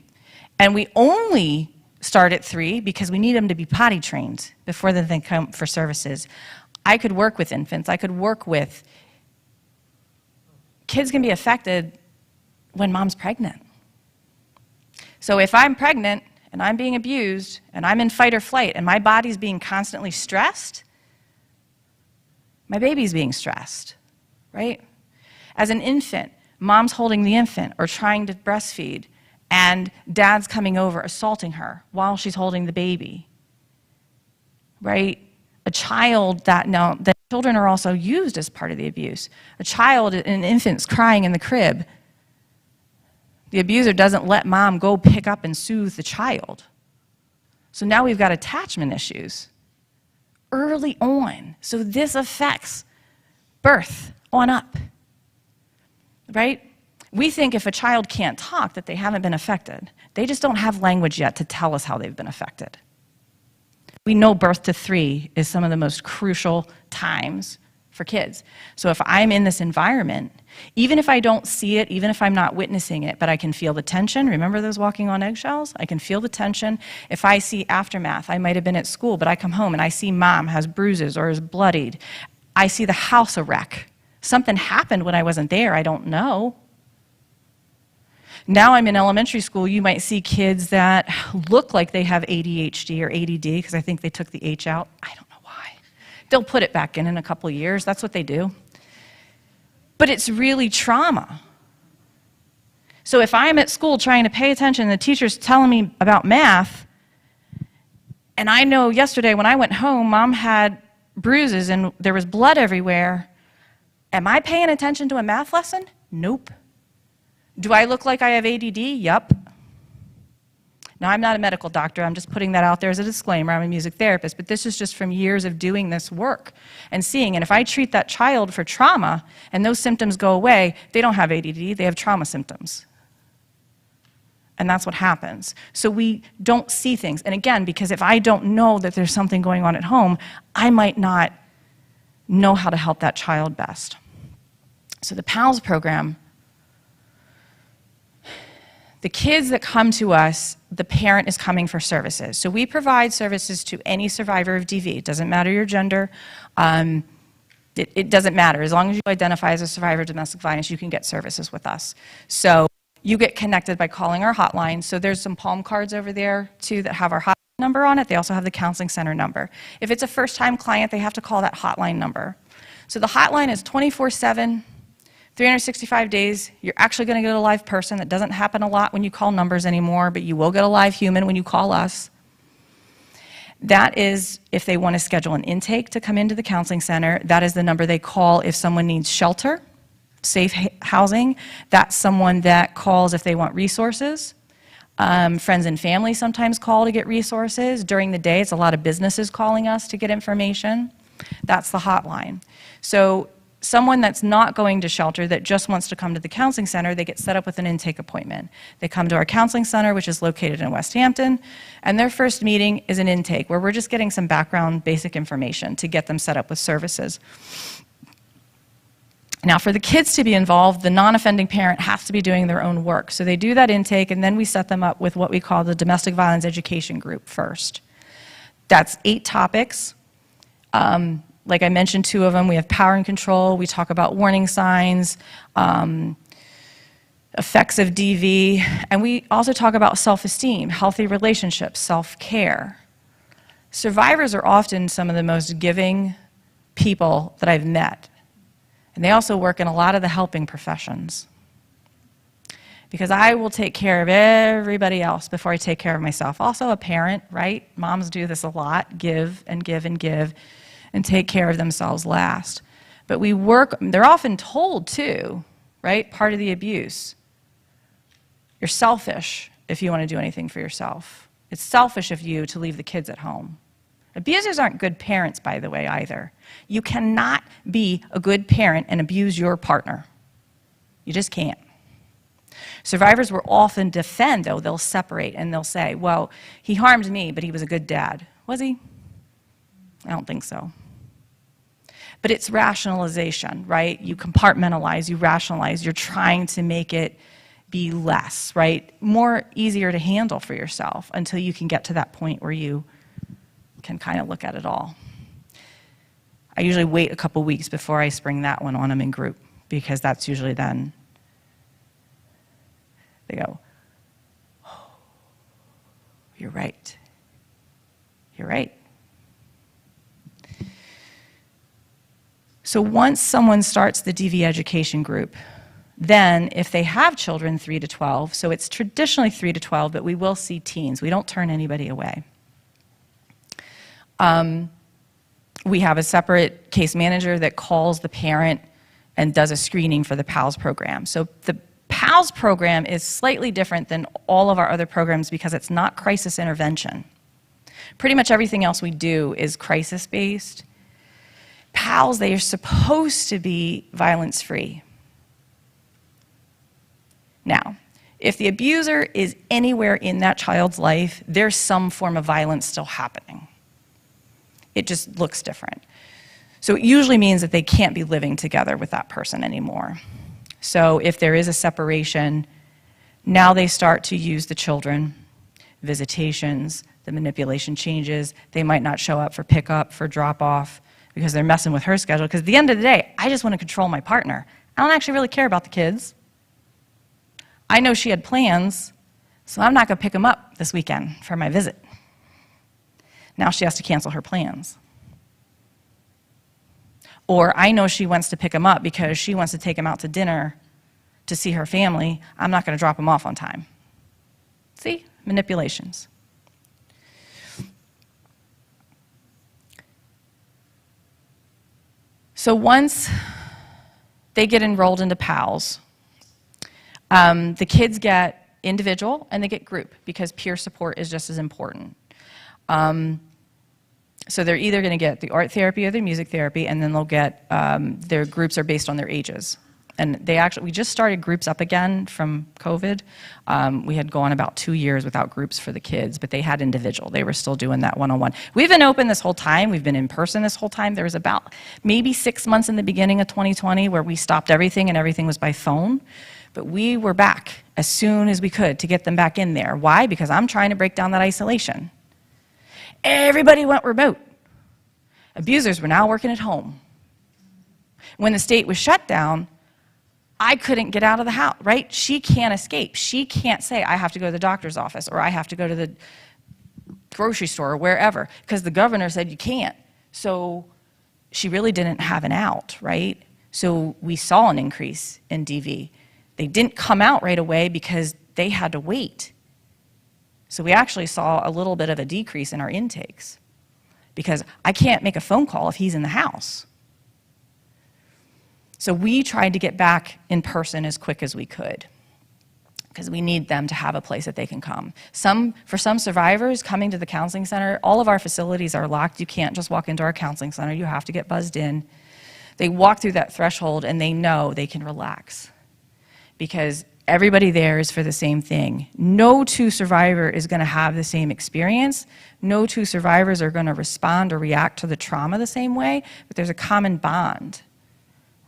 and we only start at 3 because we need them to be potty trained before they come for services. I could work with infants. I could work with kids can be affected when mom's pregnant. So if I'm pregnant and I'm being abused and I'm in fight or flight and my body's being constantly stressed, My baby's being stressed, right? As an infant, mom's holding the infant or trying to breastfeed, and dad's coming over assaulting her while she's holding the baby, right? A child the children are also used as part of the abuse. An infant's crying in the crib. The abuser doesn't let mom go pick up and soothe the child. So now we've got attachment issues early on. So this affects birth on up, right? We think if a child can't talk that they haven't been affected. They just don't have language yet to tell us how they've been affected. We know birth to 3 is some of the most crucial times for kids. So if I'm in this environment, even if I don't see it, even if I'm not witnessing it, but I can feel the tension. Remember those walking on eggshells? I can feel the tension. If I see aftermath, I might have been at school, but I come home and I see mom has bruises or is bloodied. I see the house a wreck. Something happened when I wasn't there, I don't know. Now I'm in elementary school, you might see kids that look like they have ADHD or ADD, because I think they took the H out. I don't know why. They'll put it back in a couple of years. That's what they do. But it's really trauma. So if I'm at school trying to pay attention and the teacher's telling me about math, and I know yesterday when I went home, mom had bruises and there was blood everywhere, am I paying attention to a math lesson? Nope. Do I look like I have ADD? Yup. Now, I'm not a medical doctor. I'm just putting that out there as a disclaimer. I'm a music therapist, but this is just from years of doing this work and seeing. And if I treat that child for trauma and those symptoms go away, they don't have ADD, they have trauma symptoms. And that's what happens. So we don't see things. And again, because if I don't know that there's something going on at home, I might not know how to help that child best. So the PALS program, the kids that come to us, the parent is coming for services. So we provide services to any survivor of DV. It doesn't matter your gender. It doesn't matter. As long as you identify as a survivor of domestic violence, you can get services with us. So you get connected by calling our hotline. So there's some palm cards over there, too, that have our hotline number on it. They also have the counseling center number. If it's a first-time client, they have to call that hotline number. So the hotline is 24/7. 365 days, you're actually going to get a live person. That doesn't happen a lot when you call numbers anymore, but you will get a live human when you call us. That is if they want to schedule an intake to come into the counseling center. That is the number they call if someone needs shelter, safe housing. That's someone that calls if they want resources. Friends and family sometimes call to get resources. During the day, it's a lot of businesses calling us to get information. That's the hotline. So someone that's not going to shelter that just wants to come to the counseling center, they get set up with an intake appointment. They come to our counseling center, which is located in West Hampton, and their first meeting is an intake where we're just getting some background basic information to get them set up with services. Now, for the kids to be involved, the non-offending parent has to be doing their own work. So they do that intake, and then we set them up with what we call the domestic violence education group first. That's 8 topics. Like I mentioned, 2 of them. We have power and control. We talk about warning signs, effects of DV, and we also talk about self-esteem, healthy relationships, self-care. Survivors are often some of the most giving people that I've met, and they also work in a lot of the helping professions. Because I will take care of everybody else before I take care of myself. Also a parent, right? Moms do this a lot, give and give and give, and take care of themselves last. But we work, they're often told too, right? Part of the abuse. You're selfish if you want to do anything for yourself. It's selfish of you to leave the kids at home. Abusers aren't good parents, by the way, either. You cannot be a good parent and abuse your partner. You just can't. Survivors will often defend, though. They'll separate and they'll say, well, he harmed me, but he was a good dad. Was he? I don't think so. But it's rationalization, right? You compartmentalize, you rationalize, you're trying to make it be less, right? More easier to handle for yourself until you can get to that point where you can kind of look at it all. I usually wait a couple weeks before I spring that one on them in group, because that's usually then they go, oh, you're right. You're right. So once someone starts the DV education group, then if they have children 3 to 12, so it's traditionally 3 to 12, but we will see teens. We don't turn anybody away. We have a separate case manager that calls the parent and does a screening for the PALS program. So the PALS program is slightly different than all of our other programs because it's not crisis intervention. Pretty much everything else we do is crisis-based. PALS, they are supposed to be violence-free. Now, if the abuser is anywhere in that child's life, there's some form of violence still happening. It just looks different. So it usually means that they can't be living together with that person anymore. So if there is a separation, now they start to use the children, visitations, the manipulation changes. They might not show up for pickup, for drop-off, because they're messing with her schedule. Because at the end of the day, I just want to control my partner. I don't actually really care about the kids. I know she had plans, so I'm not going to pick them up this weekend for my visit. Now she has to cancel her plans. Or I know she wants to pick him up because she wants to take him out to dinner to see her family. I'm not going to drop him off on time. See? Manipulations. So once they get enrolled into PALS, the kids get individual and they get group because peer support is just as important. So they're either going to get the art therapy or the music therapy, and then they'll get, their groups are based on their ages. And we just started groups up again from COVID. We had gone about 2 years without groups for the kids, but they had individual. They were still doing that one-on-one. We've been open this whole time. We've been in person this whole time. There was about maybe 6 months in the beginning of 2020 where we stopped everything and everything was by phone. But we were back as soon as we could to get them back in there. Why? Because I'm trying to break down that isolation. Everybody went remote. Abusers were now working at home. When the state was shut down, I couldn't get out of the house, right? She can't escape. She can't say, I have to go to the doctor's office or I have to go to the grocery store or wherever, because the governor said you can't. So she really didn't have an out, right? So we saw an increase in DV. They didn't come out right away because they had to wait. So we actually saw a little bit of a decrease in our intakes because I can't make a phone call if he's in the house. So we tried to get back in person as quick as we could because we need them to have a place that they can come. For some survivors coming to the counseling center, all of our facilities are locked. You can't just walk into our counseling center. You have to get buzzed in. They walk through that threshold and they know they can relax because everybody there is for the same thing. No two survivor is going to have the same experience. No two survivors are going to respond or react to the trauma the same way, but there's a common bond,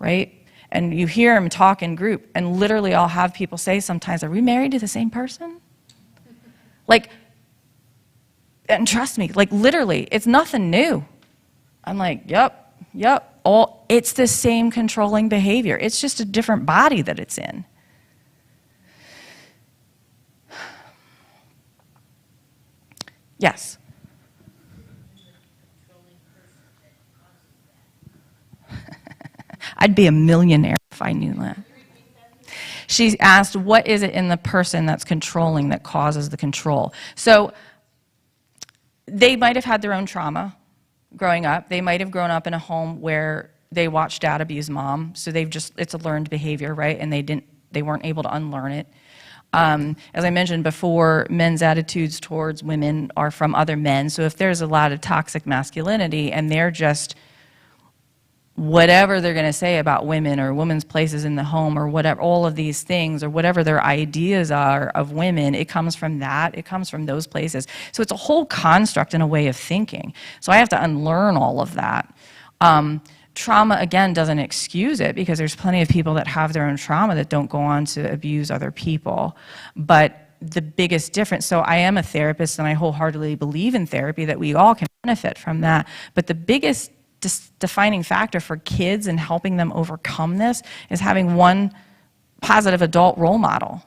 right? And you hear them talk in group, and literally I'll have people say sometimes, are we married to the same person? Like, and trust me, like literally, it's nothing new. I'm like, yep, it's the same controlling behavior. It's just a different body that it's in. Yes. I'd be a millionaire if I knew that. She asked, what is it in the person that's controlling that causes the control? So they might have had their own trauma growing up. They might have grown up in a home where they watched dad abuse mom, so it's a learned behavior, right? And they weren't able to unlearn it. As I mentioned before, men's attitudes towards women are from other men. So if there's a lot of toxic masculinity and they're just whatever they're going to say about women or women's places in the home or whatever, all of these things or whatever their ideas are of women, it comes from that. It comes from those places. So it's a whole construct and a way of thinking. So I have to unlearn all of that. Trauma, again, doesn't excuse it because there's plenty of people that have their own trauma that don't go on to abuse other people. But the biggest difference, so I am a therapist and I wholeheartedly believe in therapy, that we all can benefit from that. But the biggest defining factor for kids and helping them overcome this is having one positive adult role model.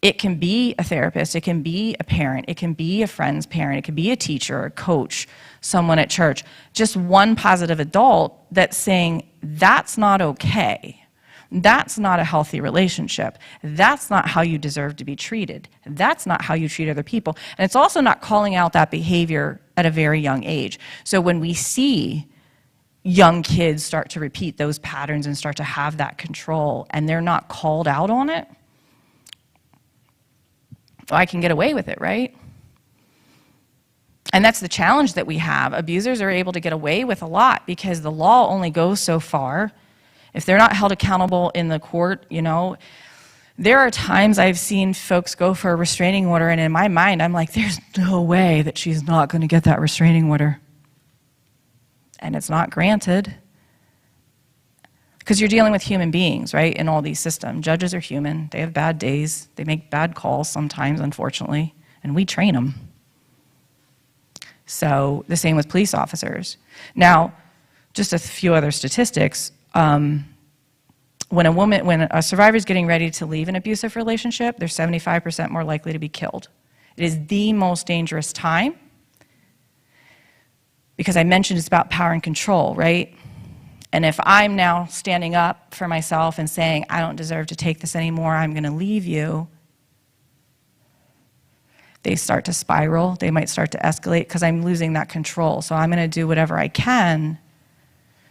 It can be a therapist, it can be a parent, it can be a friend's parent, it can be a teacher, a coach, someone at church. Just one positive adult that's saying, that's not okay. That's not a healthy relationship. That's not how you deserve to be treated. That's not how you treat other people. And it's also not calling out that behavior at a very young age. So when we see young kids start to repeat those patterns and start to have that control, and they're not called out on it, well, I can get away with it, right? And that's the challenge that we have. Abusers are able to get away with a lot because the law only goes so far. If they're not held accountable in the court, you know, there are times I've seen folks go for a restraining order, and in my mind, I'm like, there's no way that she's not going to get that restraining order. And it's not granted. Because you're dealing with human beings, right, in all these systems. Judges are human. They have bad days. They make bad calls sometimes, unfortunately, and we train them. So the same with police officers. Now, just a few other statistics. When a survivor is getting ready to leave an abusive relationship, they're 75% more likely to be killed. It is the most dangerous time because I mentioned it's about power and control, right? And if I'm now standing up for myself and saying, I don't deserve to take this anymore, I'm going to leave you, they start to spiral. They might start to escalate because I'm losing that control. So I'm going to do whatever I can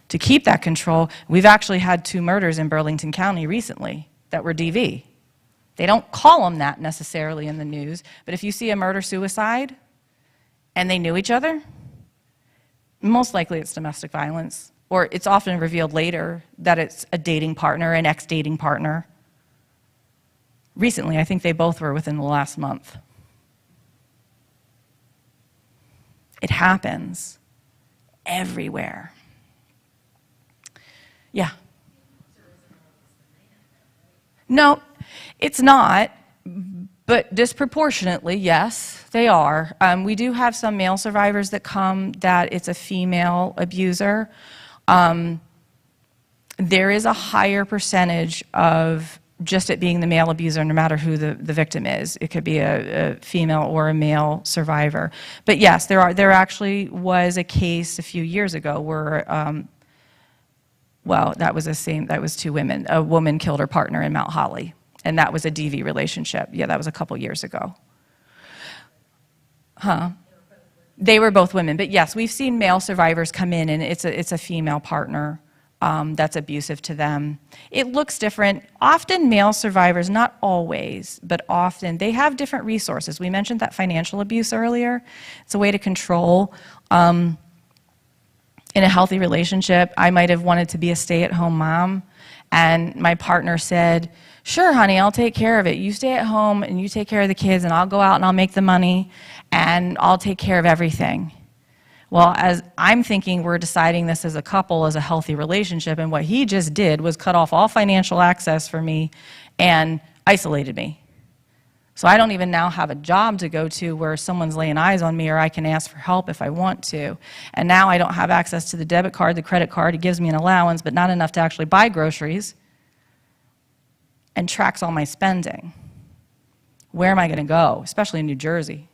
to keep that control. We've actually had 2 murders in Burlington County recently that were DV. They don't call them that necessarily in the news, but if you see a murder-suicide and they knew each other, most likely it's domestic violence, or it's often revealed later that it's a dating partner, an ex-dating partner. Recently, I think they both were within the last month. It happens everywhere. Yeah. No, it's not, but disproportionately, yes, they are. We do have some male survivors that come that it's a female abuser. There is a higher percentage of just it being the male abuser, no matter who the victim is. It could be a female or a male survivor. But yes, there actually was a case a few years ago where, well, that was 2 women. A woman killed her partner in Mount Holly, and that was a DV relationship. Yeah, that was a couple years ago. Huh? They were both women, but yes, we've seen male survivors come in, and it's a female partner that's abusive to them. It looks different. Often male survivors, not always, but often, they have different resources. We mentioned that financial abuse earlier. It's a way to control. In a healthy relationship, I might have wanted to be a stay-at-home mom, and my partner said, sure, honey, I'll take care of it. You stay at home, and you take care of the kids, and I'll go out and I'll make the money, and I'll take care of everything. Well, as I'm thinking we're deciding this as a couple, as a healthy relationship, and what he just did was cut off all financial access for me and isolated me. So I don't even now have a job to go to where someone's laying eyes on me or I can ask for help if I want to. And now I don't have access to the debit card, the credit card. It gives me an allowance, but not enough to actually buy groceries, and tracks all my spending. Where am I going to go, especially in New Jersey?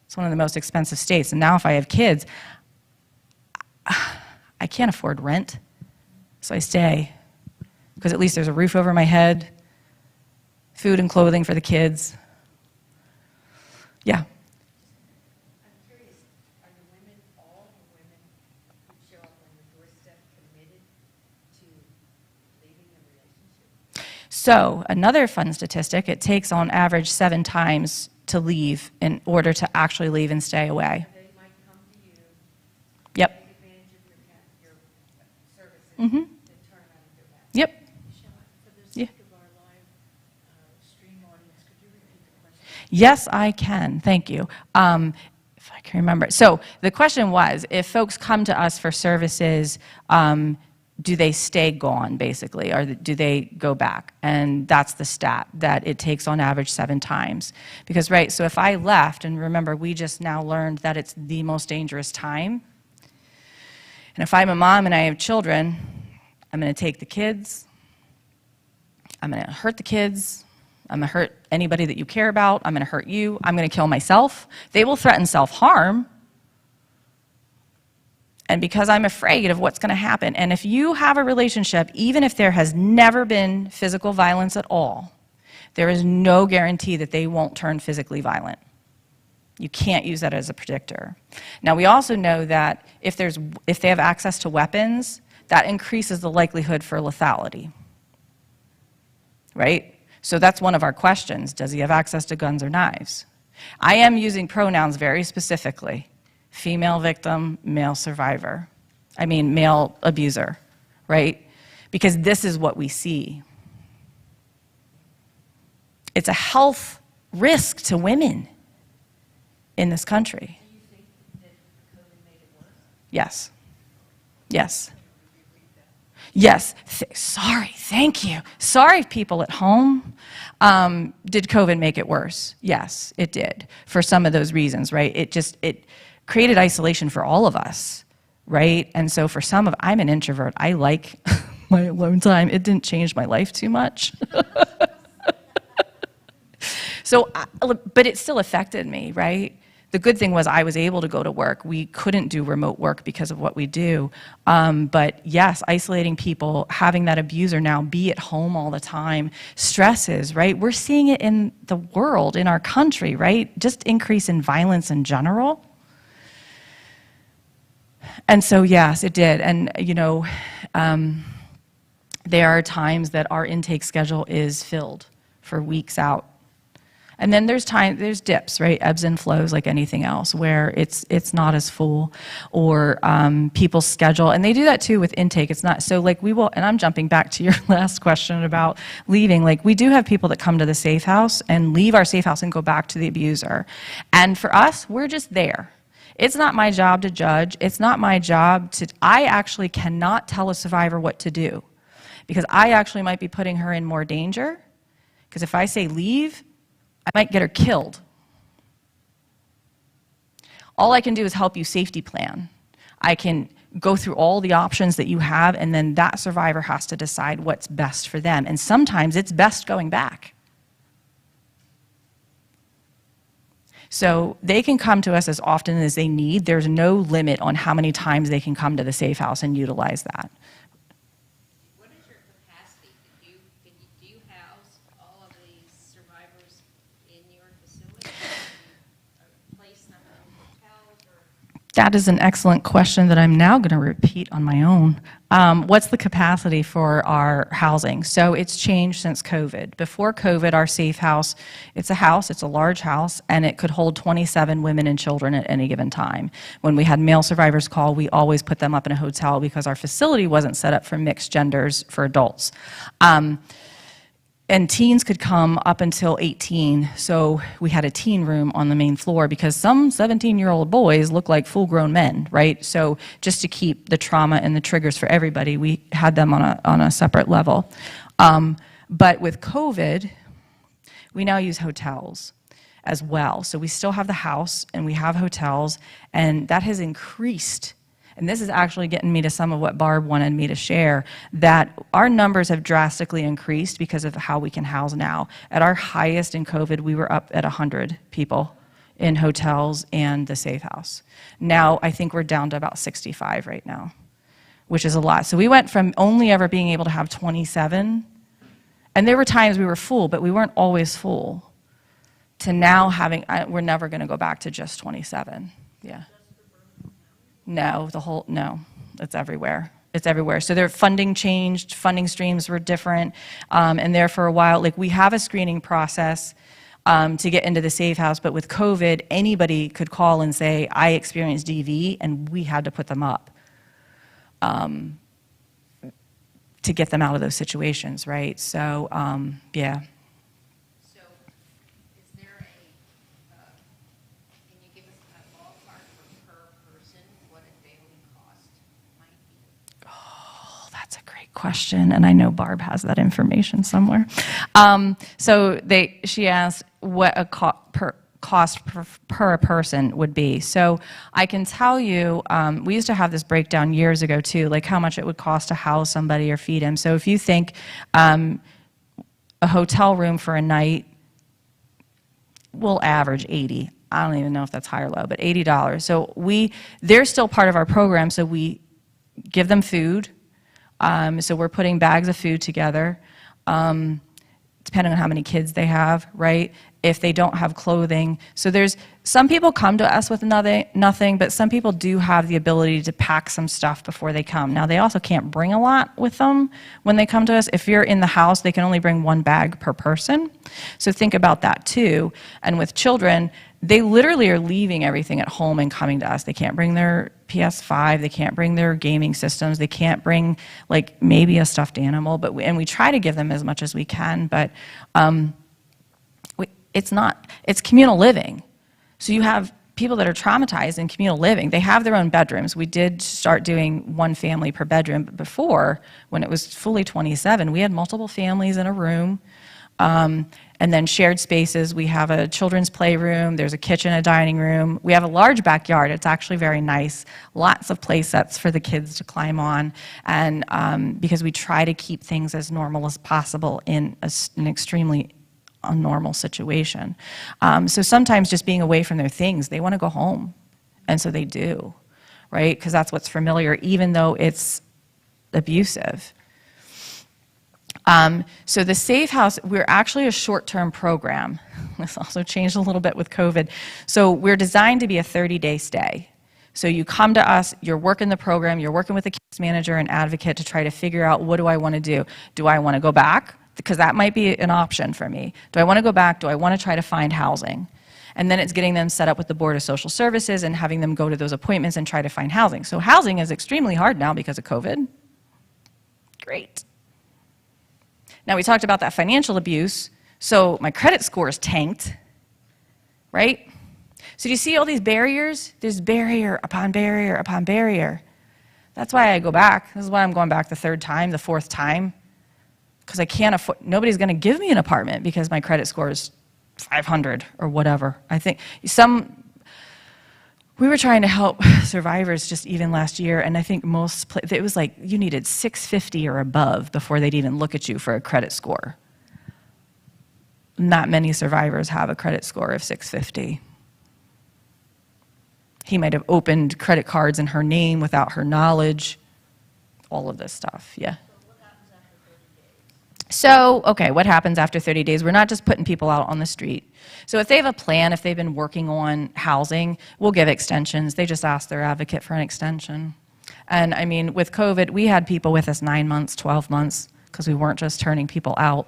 It's one of the most expensive states. And now if I have kids, I can't afford rent, so I stay, because at least there's a roof over my head, food and clothing for the kids. Yeah. I'm curious, are the women, all the women who show up on the doorstep committed to leaving the relationship? So another fun statistic, it takes on average 7 times to leave in order to actually leave and stay away. They might come to you. Yep. Take advantage of your services Mm-hmm. and turn around and go back. Yep. Michelle, for the Yeah. sake of our live stream audience, could you repeat the question? Yes, I can. Thank you. If I can remember. So the question was, if folks come to us for services, do they stay gone, basically, or do they go back? And that's the stat, that it takes on average 7 times. Because, right, so if I left, and remember, we just now learned that it's the most dangerous time. And if I'm a mom and I have children, I'm going to take the kids, I'm going to hurt the kids, I'm going to hurt anybody that you care about. I'm going to hurt you. I'm going to kill myself. They will threaten self-harm. And because I'm afraid of what's going to happen. And if you have a relationship, even if there has never been physical violence at all, there is no guarantee that they won't turn physically violent. You can't use that as a predictor. Now, we also know that if they have access to weapons, that increases the likelihood for lethality, right? So that's one of our questions. Does he have access to guns or knives? I am using pronouns very specifically. Female victim, male survivor. I mean, male abuser, right? Because this is what we see. It's a health risk to women in this country. Do you think that COVID made it worse? Yes. Yes. Yes. Sorry. Thank you. Sorry, people at home. Did COVID make it worse? Yes, it did. For some of those reasons, right? It created isolation for all of us, right? And so for some of, I'm an introvert. I like my alone time. It didn't change my life too much. So, but it still affected me, right? The good thing was I was able to go to work. We couldn't do remote work because of what we do. But yes, isolating people, having that abuser now be at home all the time, stresses, right? We're seeing it in the world, in our country, right? Just increase in violence in general. And so, yes, it did. And, you know, there are times that our intake schedule is filled for weeks out. And then there's dips, right? Ebbs and flows like anything else where it's not as full, or people's schedule. And they do that too with intake. It's not, so like we will, and I'm jumping back to your last question about leaving. Like we do have people that come to the safe house and leave our safe house and go back to the abuser. And for us, we're just there. It's not my job to judge. It's not my job to, I actually cannot tell a survivor what to do because I actually might be putting her in more danger. Because if I say leave, I might get her killed. All I can do is help you safety plan. I can go through all the options that you have, and then that survivor has to decide what's best for them. And sometimes it's best going back. So they can come to us as often as they need. There's no limit on how many times they can come to the safe house and utilize that. What is your capacity? Do you house all of these survivors in your facility? Or place them in hotels? Or? That is an excellent question that I'm now going to repeat on my own. What's the capacity for our housing? So it's changed since COVID. Before COVID, our safe house, it's a large house, and it could hold 27 women and children at any given time. When we had male survivors call, we always put them up in a hotel because our facility wasn't set up for mixed genders for adults. And teens could come up until 18, so we had a teen room on the main floor because some 17-year-old boys look like full-grown men, right? So just to keep the trauma and the triggers for everybody, we had them on a separate level. But with COVID, we now use hotels as well. So we still have the house and we have hotels, and that has increased. And this is actually getting me to some of what Barb wanted me to share, that our numbers have drastically increased because of how we can house now. At our highest in COVID, we were up at 100 people in hotels and the safe house. Now, I think we're down to about 65 right now, which is a lot. So we went from only ever being able to have 27, and there were times we were full, but we weren't always full, to now having, we're never gonna go back to just 27, yeah. No, no, it's everywhere. It's everywhere. So their funding changed, funding streams were different, and there for a while, like we have a screening process to get into the safe house, but with COVID, anybody could call and say, I experienced DV, and we had to put them up to get them out of those situations, right? So, yeah. So is there can you give us a ballpark for per person what a daily cost might be? Oh, that's a great question, and I know Barb has that information somewhere. So she asked what a cost per person would be. So I can tell you, we used to have this breakdown years ago too, like how much it would cost to house somebody or feed him. So if you think a a hotel room for a night will average 80. I don't even know if that's high or low, but $80. So they're still part of our program, so we give them food. So we're putting bags of food together, depending on how many kids they have, right? If they don't have clothing. So there's, some people come to us with nothing, but some people do have the ability to pack some stuff before they come. Now, they also can't bring a lot with them when they come to us. If you're in the house, they can only bring one bag per person. So think about that too. And with children, they literally are leaving everything at home and coming to us. They can't bring their PS5, they can't bring their gaming systems, they can't bring like maybe a stuffed animal, and we try to give them as much as we can, but it's communal living. So you have people that are traumatized in communal living. They have their own bedrooms. We did start doing one family per bedroom, but before, when it was fully 27, we had multiple families in a room. And then shared spaces. We have a children's playroom, there's a kitchen, a dining room. We have a large backyard. It's actually very nice. Lots of play sets for the kids to climb on. And because we try to keep things as normal as possible in an extremely unnormal situation. So sometimes just being away from their things, they want to go home. And so they do, right? Because that's what's familiar, even though it's abusive. So the Safe House, we're actually a short-term program. This also changed a little bit with COVID. So we're designed to be a 30-day stay. So you come to us, you're working the program, you're working with a case manager and advocate to try to figure out, what do I want to do? Do I want to go back? Because that might be an option for me. Do I want to go back? Do I want to try to find housing? And then it's getting them set up with the Board of Social Services and having them go to those appointments and try to find housing. So housing is extremely hard now because of COVID. Great. Now, we talked about that financial abuse, so my credit score is tanked, right? So do you see all these barriers? There's barrier upon barrier upon barrier. That's why I go back. This is why I'm going back the third time, the fourth time, because I can't afford, nobody's going to give me an apartment because my credit score is 500 or whatever. I think we were trying to help survivors just even last year, and I think it was like you needed 650 or above before they'd even look at you for a credit score. Not many survivors have a credit score of 650. He might have opened credit cards in her name without her knowledge, all of this stuff, yeah. So, okay, what happens after 30 days? We're not just putting people out on the street. So if they have a plan, if they've been working on housing, we'll give extensions. They just ask their advocate for an extension. And I mean, with COVID, we had people with us 9 months, 12 months, because we weren't just turning people out.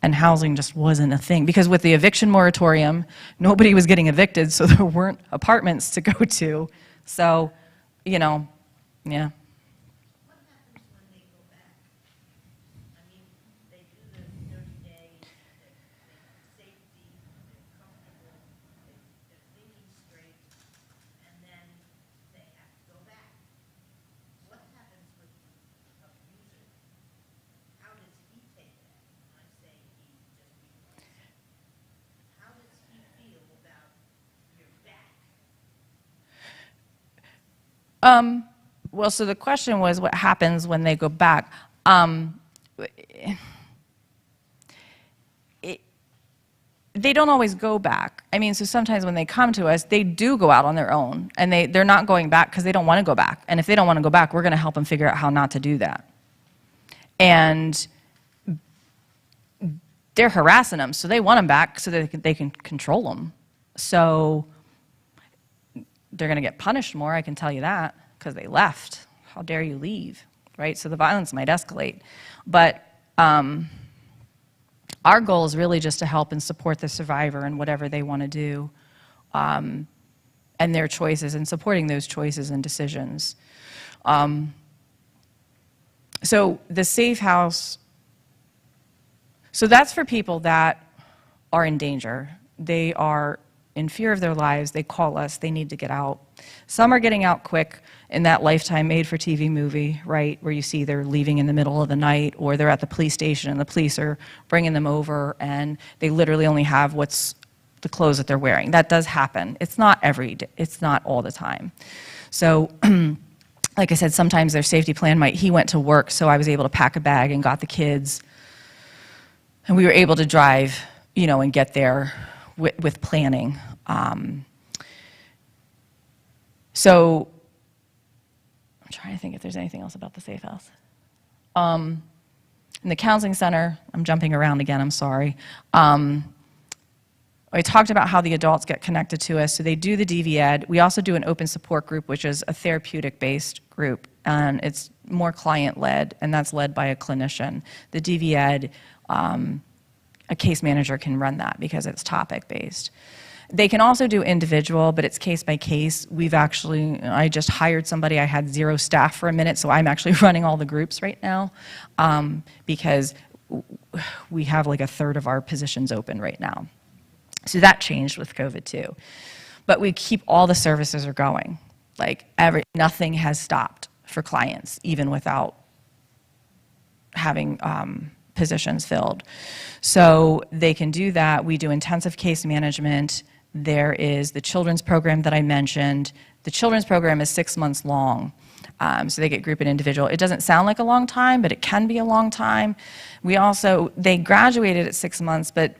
And housing just wasn't a thing. Because with the eviction moratorium, nobody was getting evicted, so there weren't apartments to go to. So, you know, yeah. Well, so the question was, what happens when they go back? They don't always go back. I mean, so sometimes when they come to us, they do go out on their own, and they're not going back because they don't want to go back. And if they don't want to go back, we're going to help them figure out how not to do that. And they're harassing them, so they want them back so that they can control them. So they're going to get punished more, I can tell you that, because they left. How dare you leave, right? So the violence might escalate. But our goal is really just to help and support the survivor in whatever they want to do, and their choices, and supporting those choices and decisions. So the Safe House, so that's for people that are in danger. They are in fear of their lives, they call us, they need to get out. Some are getting out quick in that Lifetime made-for-TV movie, right, where you see they're leaving in the middle of the night, or they're at the police station and the police are bringing them over and they literally only have the clothes that they're wearing. That does happen. It's not every day, it's not all the time. So, like I said, sometimes their safety plan he went to work, so I was able to pack a bag and got the kids And we were able to drive, and get there with planning. So I'm trying to think if there's anything else about the Safe House. In the counseling center, I'm jumping around again, I'm sorry. I talked about how the adults get connected to us. So they do the DV-Ed. We also do an open support group, which is a therapeutic-based group. And it's more client-led, and that's led by a clinician. The DV-Ed, a case manager can run that because it's topic-based. They can also do individual, but it's case by case. I just hired somebody. I had 0 staff for a minute, so I'm actually running all the groups right now because we have like a third of our positions open right now. So that changed with COVID too. But we keep all the services are going. Like nothing has stopped for clients, even without having positions filled. So they can do that. We do intensive case management. There is the children's program that I mentioned. The children's program is 6 months long. So they get group and individual. It doesn't sound like a long time, but it can be a long time. They graduated at 6 months, but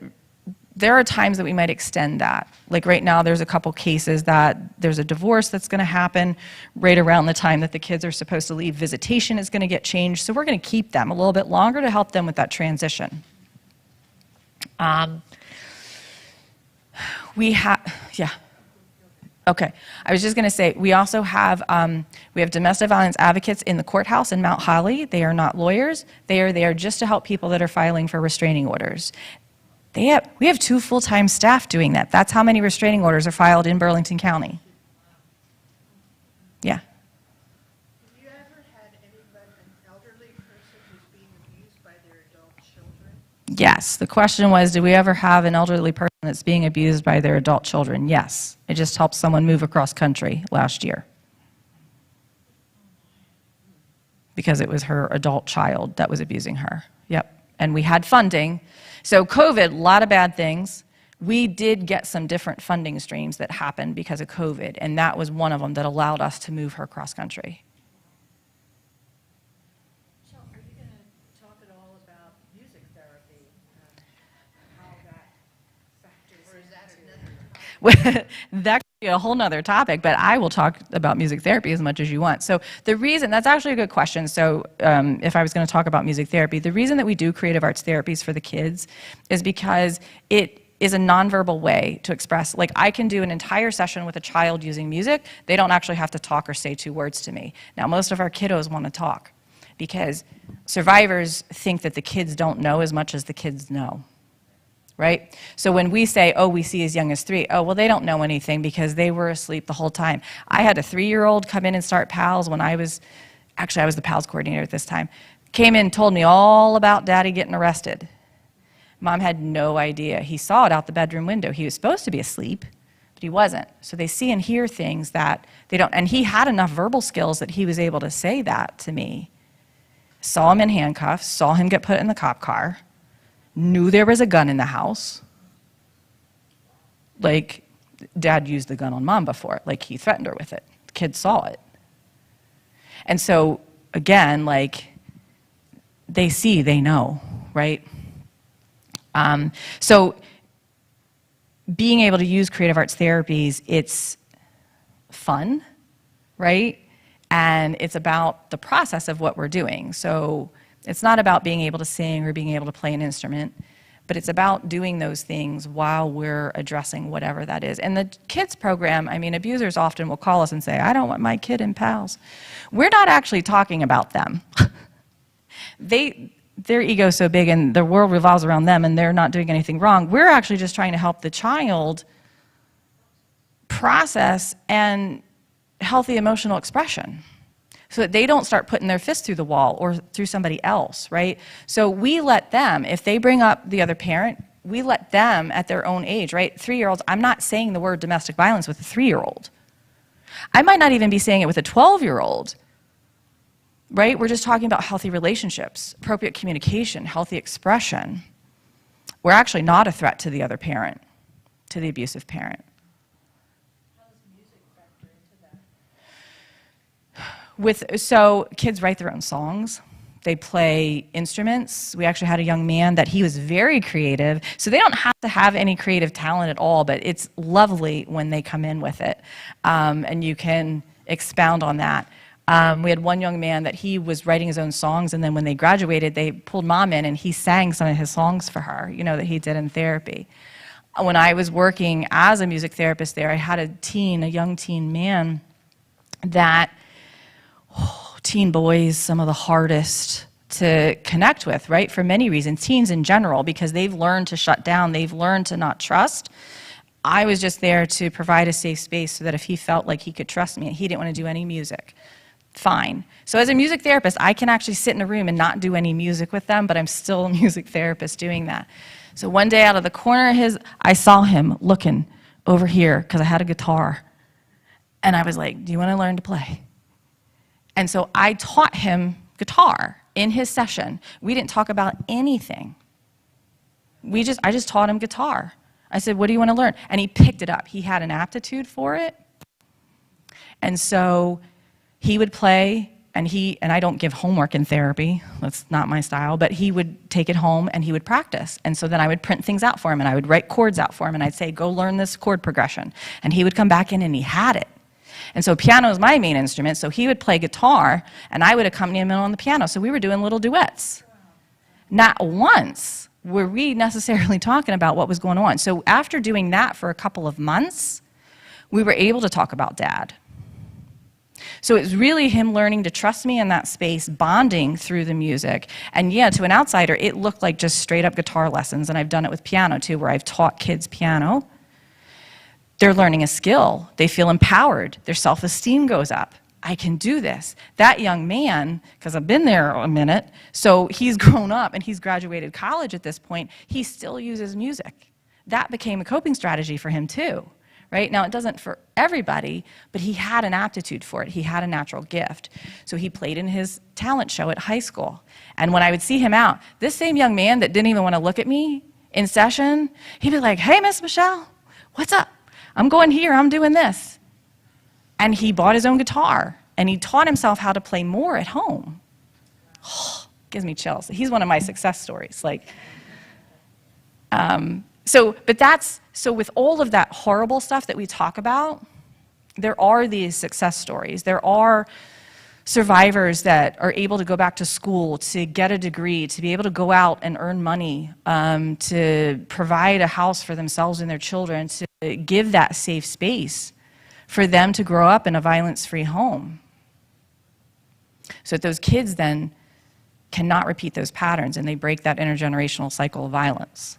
there are times that we might extend that. Like right now, there's a couple cases that there's a divorce that's going to happen right around the time that the kids are supposed to leave. Visitation is going to get changed, so we're going to keep them a little bit longer to help them with that transition. Okay. I was just going to say, we also have, we have domestic violence advocates in the courthouse in Mount Holly. They are not lawyers. They are there just to help people that are filing for restraining orders. We have 2 full-time staff doing that. That's how many restraining orders are filed in Burlington County. Yeah. Have you ever had an elderly person who's being abused by their adult children? Yes. The question was, do we ever have an elderly person that's being abused by their adult children? Yes. I just helped someone move across country last year because it was her adult child that was abusing her. Yep. And we had funding. So COVID, a lot of bad things. We did get some different funding streams that happened because of COVID, and that was one of them that allowed us to move her cross country. Michelle, are you going to talk at all about music therapy and how that factors into? That could be a whole nother topic, but I will talk about music therapy as much as you want. So the reason, that's actually a good question. So if I was going to talk about music therapy, the reason that we do creative arts therapies for the kids is because it is a nonverbal way to express. Like I can do an entire session with a child using music. They don't actually have to talk or say 2 words to me. Now most of our kiddos want to talk because survivors think that the kids don't know as much as the kids know. Right? So when we say, oh, we see as young as 3, oh, well, they don't know anything because they were asleep the whole time. I had a 3-year-old come in and start PALS when I was the PALS coordinator at this time. Came in and told me all about Daddy getting arrested. Mom had no idea. He saw it out the bedroom window. He was supposed to be asleep, but he wasn't. So they see and hear things that they don't, and he had enough verbal skills that he was able to say that to me. Saw him in handcuffs, saw him get put in the cop car, knew there was a gun in the house. Like, Dad used the gun on Mom before. Like, he threatened her with it. The kids saw it. And so, again, like, they see, they know, right? So, being able to use creative arts therapies, it's fun, right? And it's about the process of what we're doing. So, it's not about being able to sing or being able to play an instrument, but it's about doing those things while we're addressing whatever that is. And the kids program, I mean, abusers often will call us and say, I don't want my kid in PALS. We're not actually talking about them. Their ego's so big and the world revolves around them and they're not doing anything wrong. We're actually just trying to help the child process and healthy emotional expression, so that they don't start putting their fist through the wall or through somebody else, right? So we let them, if they bring up the other parent, we let them at their own age, right? 3-year-olds, I'm not saying the word domestic violence with a 3-year-old. I might not even be saying it with a 12-year-old, right? We're just talking about healthy relationships, appropriate communication, healthy expression. We're actually not a threat to the other parent, to the abusive parent. So kids write their own songs. They play instruments. We actually had a young man that he was very creative. So they don't have to have any creative talent at all, but it's lovely when they come in with it. And you can expound on that. We had one young man that he was writing his own songs, and then when they graduated, they pulled mom in and he sang some of his songs for her, you know, that he did in therapy. When I was working as a music therapist there, I had a young teen man that, teen boys, some of the hardest to connect with, right? For many reasons, teens in general, because they've learned to shut down, they've learned to not trust. I was just there to provide a safe space so that if he felt like he could trust me and he didn't want to do any music, fine. So as a music therapist, I can actually sit in a room and not do any music with them, but I'm still a music therapist doing that. So one day out of the corner of I saw him looking over here because I had a guitar. And I was like, do you want to learn to play? And so I taught him guitar in his session. We didn't talk about anything. I just taught him guitar. I said, what do you want to learn? And he picked it up. He had an aptitude for it. And so he would play, and I don't give homework in therapy. That's not my style. But he would take it home, and he would practice. And so then I would print things out for him, and I would write chords out for him, and I'd say, go learn this chord progression. And he would come back in, and he had it. And so piano is my main instrument, so he would play guitar, and I would accompany him on the piano. So we were doing little duets. Not once were we necessarily talking about what was going on. So after doing that for a couple of months, we were able to talk about Dad. So it's really him learning to trust me in that space, bonding through the music. And yeah, to an outsider, it looked like just straight up guitar lessons, and I've done it with piano too, where I've taught kids piano. They're learning a skill. They feel empowered. Their self-esteem goes up. I can do this. That young man, because I've been there a minute, so he's grown up and he's graduated college at this point, he still uses music. That became a coping strategy for him too, right? Now, it doesn't for everybody, but he had an aptitude for it. He had a natural gift. So he played in his talent show at high school. And when I would see him out, this same young man that didn't even want to look at me in session, he'd be like, hey, Miss Michelle, what's up? I'm going here, I'm doing this. And he bought his own guitar, and he taught himself how to play more at home. Oh, gives me chills. He's one of my success stories. So with all of that horrible stuff that we talk about, there are these success stories. There are survivors that are able to go back to school, to get a degree, to be able to go out and earn money, to provide a house for themselves and their children, to give that safe space for them to grow up in a violence-free home. So that those kids then cannot repeat those patterns, and they break that intergenerational cycle of violence.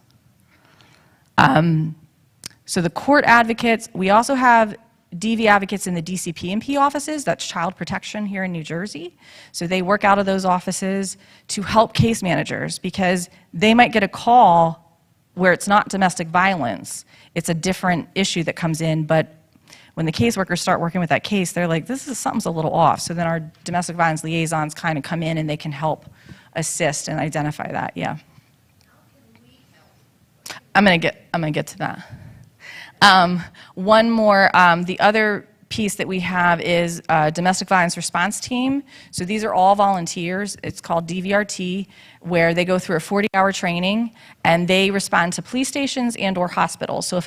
So the court advocates, we also have DV advocates in the DCP&P offices, that's child protection here in New Jersey. So they work out of those offices to help case managers, because they might get a call where it's not domestic violence, it's a different issue that comes in, but when the caseworkers start working with that case, they're like, something's a little off. So then our domestic violence liaisons kind of come in and they can help assist and identify that, yeah. I'm gonna get to that. One more, the other piece that we have is a domestic violence response team. So these are all volunteers. It's called DVRT, where they go through a 40-hour training, and they respond to police stations and or hospitals. So if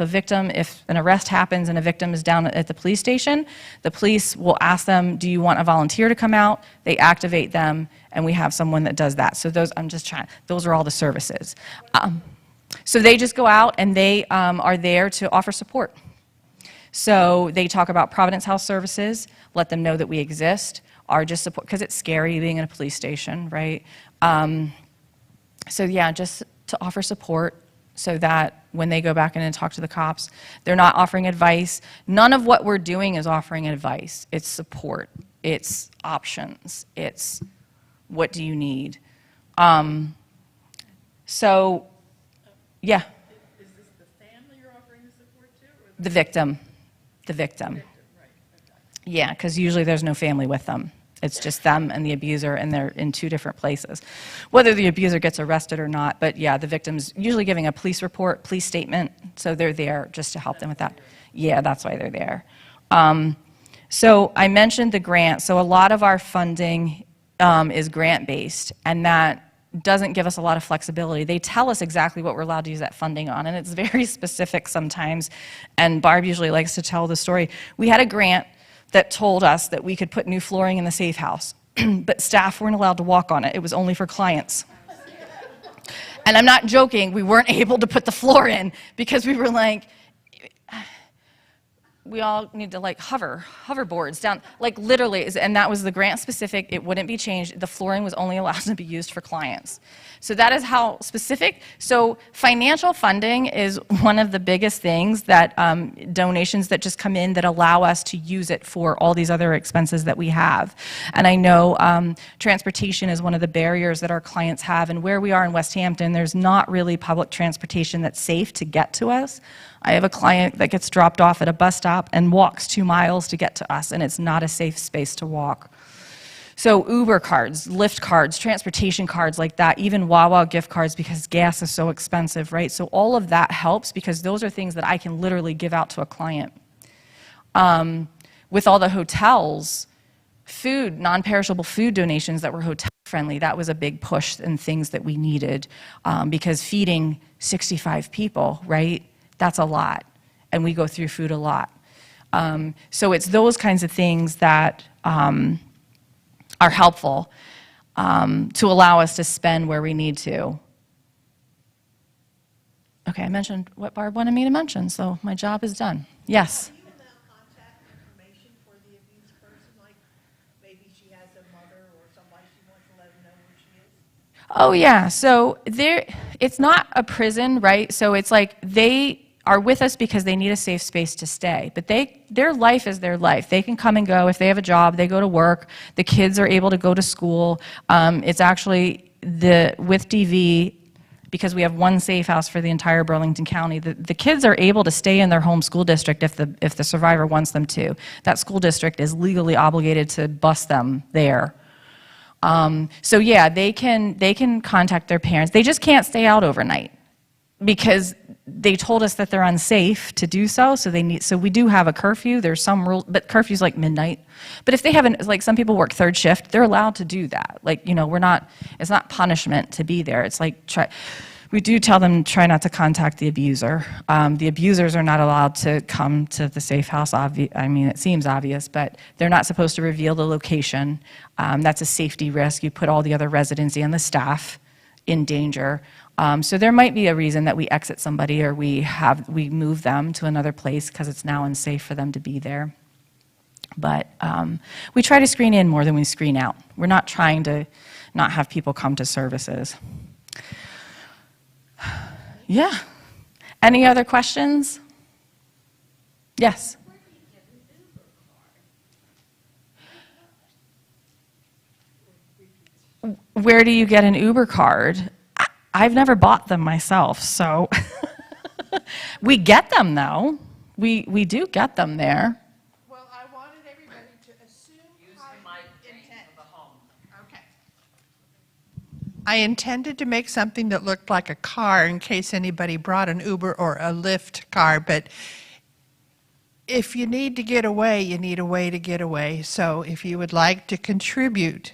an arrest happens and a victim is down at the police station, the police will ask them, do you want a volunteer to come out? They activate them, and we have someone that does that. So those are all the services. So they just go out and they are there to offer support. So they talk about Providence House services, let them know that we exist, are just support, because it's scary being in a police station, right? So yeah, just to offer support so that when they go back in and talk to the cops, they're not offering advice. None of what we're doing is offering advice. It's support, it's options, it's what do you need. So, yeah. Is this the family you're offering the support to? Or The victim. Right. Okay. Yeah, because usually there's no family with them. It's just them and the abuser, and they're in two different places. Whether the abuser gets arrested or not, but yeah, the victim's usually giving a police report, police statement, so they're there just to help them with that. Yeah, that's why they're there. So I mentioned the grant. So a lot of our funding is grant-based, and that doesn't give us a lot of flexibility. They tell us exactly what we're allowed to use that funding on, and it's very specific sometimes, and Barb usually likes to tell the story. We had a grant that told us that we could put new flooring in the safe house, but staff weren't allowed to walk on it. It was only for clients. And I'm not joking, we weren't able to put the floor in because we were like, we all need to like hoverboards down, like literally, and that was the grant specific, it wouldn't be changed. The flooring was only allowed to be used for clients. So that is how specific. So financial funding is one of the biggest things that donations that just come in that allow us to use it for all these other expenses that we have. And I know transportation is one of the barriers that our clients have, and where we are in West Hampton, there's not really public transportation that's safe to get to us. I have a client that gets dropped off at a bus stop and walks 2 miles to get to us, and it's not a safe space to walk. So Uber cards, Lyft cards, transportation cards like that, even Wawa gift cards because gas is so expensive, right? So all of that helps because those are things that I can literally give out to a client. With all the hotels, food, non-perishable food donations that were hotel friendly, that was a big push and things that we needed because feeding 65 people, right? That's a lot, and we go through food a lot. So it's those kinds of things that are helpful to allow us to spend where we need to. Okay, I mentioned what Barb wanted me to mention, so my job is done. Yes? Do you allow contact information for the abused person? Like maybe she has a mother or somebody she wants to let them know where she is? Oh yeah, so it's not a prison, right? So it's like they are with us because they need a safe space to stay, but their life is their life. They can come and go. If they have a job, they go to work. The kids are able to go to school. It's actually with DV, because we have one safe house for the entire Burlington County, the kids are able to stay in their home school district if the survivor wants them to. That school district is legally obligated to bus them there. So yeah, they can contact their parents. They just can't stay out overnight because they told us that they're unsafe to do so. So we do have a curfew. There's some rule, but curfew's like midnight. But if they haven't, like some people work third shift, they're allowed to do that. Like, it's not punishment to be there. It's like, we do tell them try not to contact the abuser. The abusers are not allowed to come to the safe house. I mean, it seems obvious, but they're not supposed to reveal the location. That's a safety risk. You put all the other residents and the staff in danger. So there might be a reason that we exit somebody or we move them to another place because it's now unsafe for them to be there. But we try to screen in more than we screen out. We're not trying to not have people come to services. Yeah. Any other questions? Yes. Where do you get an Uber card? I've never bought them myself, so we get them though. We do get them there. Well, I wanted everybody to assume my intent. Okay. I intended to make something that looked like a car in case anybody brought an Uber or a Lyft car, but if you need to get away, you need a way to get away. So if you would like to contribute,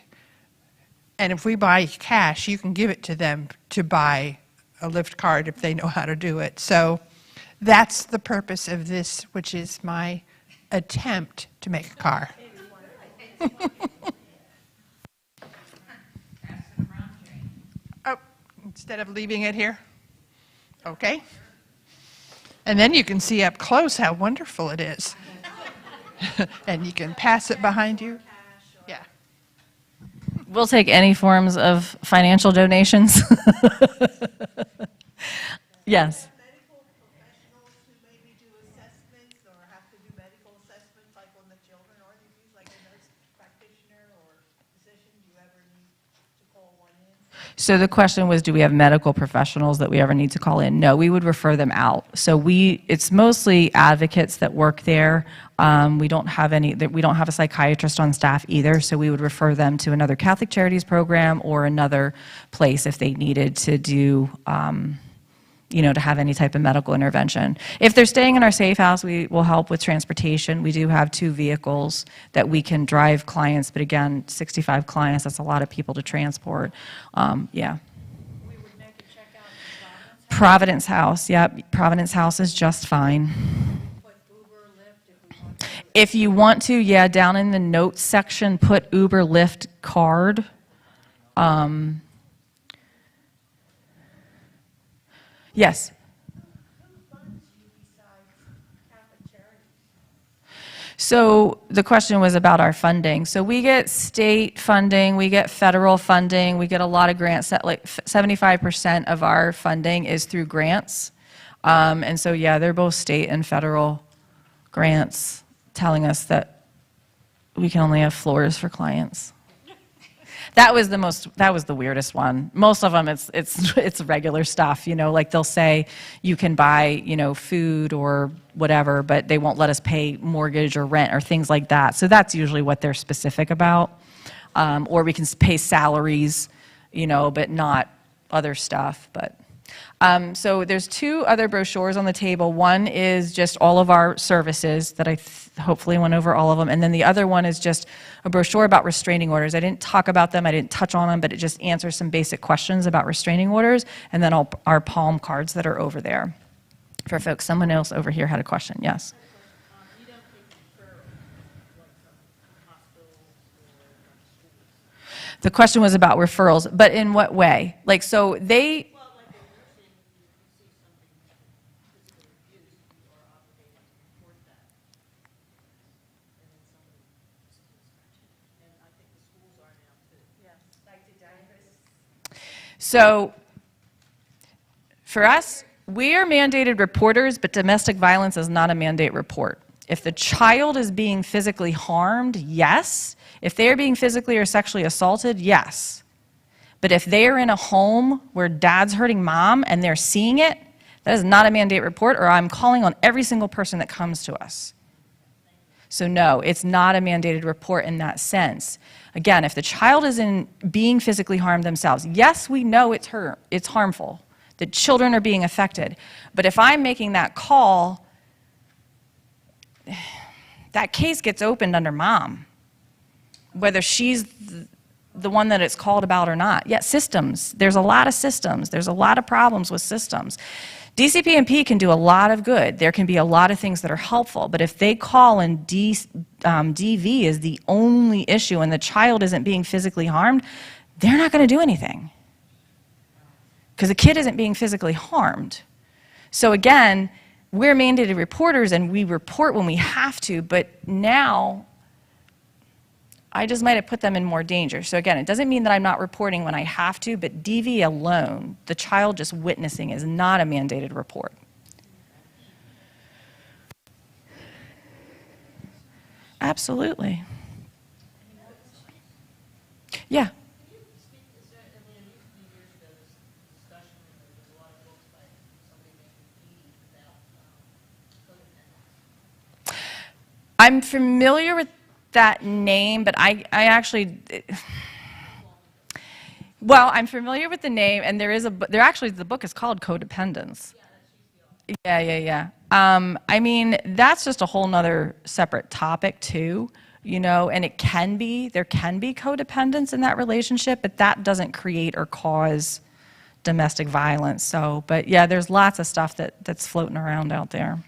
and if we buy cash, you can give it to them to buy a Lyft card if they know how to do it. So that's the purpose of this, which is my attempt to make a car. Oh, instead of leaving it here? Okay. And then you can see up close how wonderful it is. And you can pass it behind you. Yeah. We'll take any forms of financial donations. Yes. Medical professionals who maybe do assessments or have to do medical assessments like on the children or the abuse, like a nurse practitioner or physician, do you ever need to call one in? So the question was, do we have medical professionals that we ever need to call in? No, we would refer them out. So it's mostly advocates that work there. We don't have a psychiatrist on staff either, so we would refer them to another Catholic Charities program or another place if they needed to do to have any type of medical intervention. If they're staying in our safe house, we will help with transportation. We do have 2 vehicles that we can drive clients, but again, 65 clients, that's a lot of people to transport. Yeah. We would make a check out in Providence House, yep. Providence House is just fine. put Uber, Lyft if we want to. If you want to, yeah, down in the notes section, put Uber, Lyft card. Yes. So the question was about our funding. So we get state funding, we get federal funding, we get a lot of grants. Like 75% of our funding is through grants. And so, yeah, they're both state and federal grants telling us that we can only have floors for clients. That was the weirdest one. Most of them, it's regular stuff, like they'll say you can buy, food or whatever, but they won't let us pay mortgage or rent or things like that. So that's usually what they're specific about. Or we can pay salaries, but not other stuff. But so there's 2 other brochures on the table. One is just all of our services that I hopefully went over all of them. And then the other one is just a brochure about restraining orders. I didn't talk about them, I didn't touch on them, but it just answers some basic questions about restraining orders. And then our palm cards that are over there for folks. Someone else over here had a question, yes? The question was about referrals, but in what way? Like, so they... So for us, we are mandated reporters, but domestic violence is not a mandate report. If the child is being physically harmed, yes. If they are being physically or sexually assaulted, yes. But if they are in a home where dad's hurting mom and they're seeing it, that is not a mandate report, or I'm calling on every single person that comes to us. So no, it's not a mandated report in that sense. Again, if the child is being physically harmed themselves, yes, we know it's harmful, that children are being affected. But if I'm making that call, that case gets opened under mom, whether she's the one that it's called about or not. Yeah, systems. There's a lot of systems. There's a lot of problems with systems. DCP&P can do a lot of good. There can be a lot of things that are helpful, but if they call and DV is the only issue and the child isn't being physically harmed, they're not going to do anything because the kid isn't being physically harmed. So again, we're mandated reporters and we report when we have to, but now I just might have put them in more danger. So again, it doesn't mean that I'm not reporting when I have to, but DV alone, the child just witnessing, is not a mandated report. Absolutely. Yeah. I'm familiar with that name, but I actually, well, I'm familiar with the name, and the book is called Codependence. Yeah. I mean, that's just a whole nother separate topic too, and there can be codependence in that relationship, but that doesn't create or cause domestic violence. So, but yeah, there's lots of stuff that's floating around out there.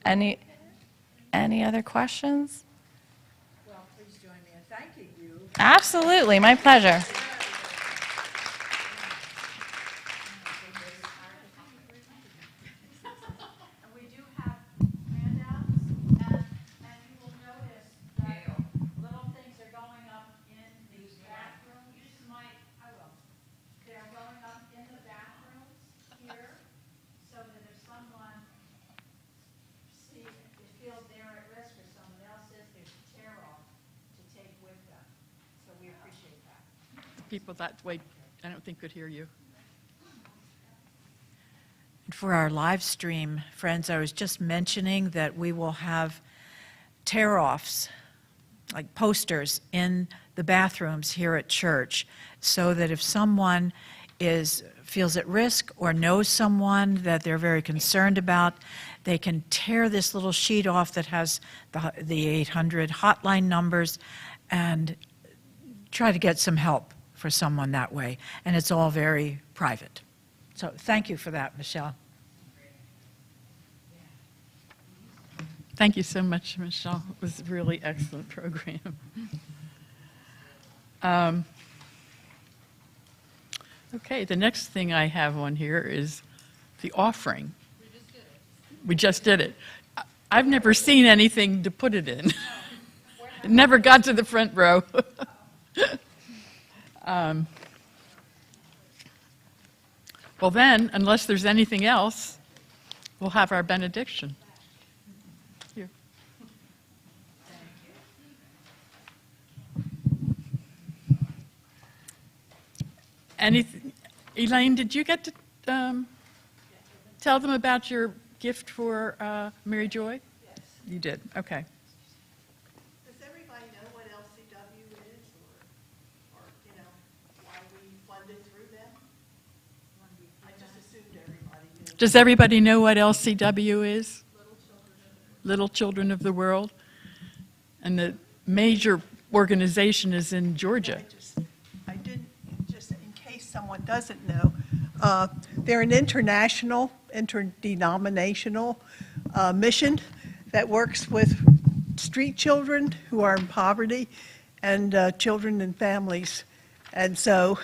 Any other questions? Well, please join me in thanking you. Absolutely, my pleasure. And we do have handouts, and you will notice that little things are going up in these bathrooms. They're going up in the bathrooms here, so that if someone feels they're at risk or someone else is, there's tear off to take with them. So we appreciate that. People that way, I don't think could hear you. For our live stream friends, I was just mentioning that we will have tear-offs, like posters, in the bathrooms here at church, so that if someone feels at risk or knows someone that they're very concerned about, they can tear this little sheet off that has the 800 hotline numbers and try to get some help for someone that way. And it's all very private. So thank you for that, Michelle. Thank you so much, Michelle. It was a really excellent program. Okay, the next thing I have on here is the offering. We just did it. I've never seen anything to put it in. It never got to the front row. Well then, unless there's anything else, we'll have our benediction. Here. Anything, Elaine, did you get to tell them about your gift for Mary Joy? Yes. You did, okay. Does everybody know what LCW is, or why we funded through them? I just assumed everybody knew. Does everybody know what LCW is? Little Children of the World. And the major organization is in Georgia. I didn't, just in case someone doesn't know, they're an interdenominational mission that works with street children who are in poverty and children and families. And so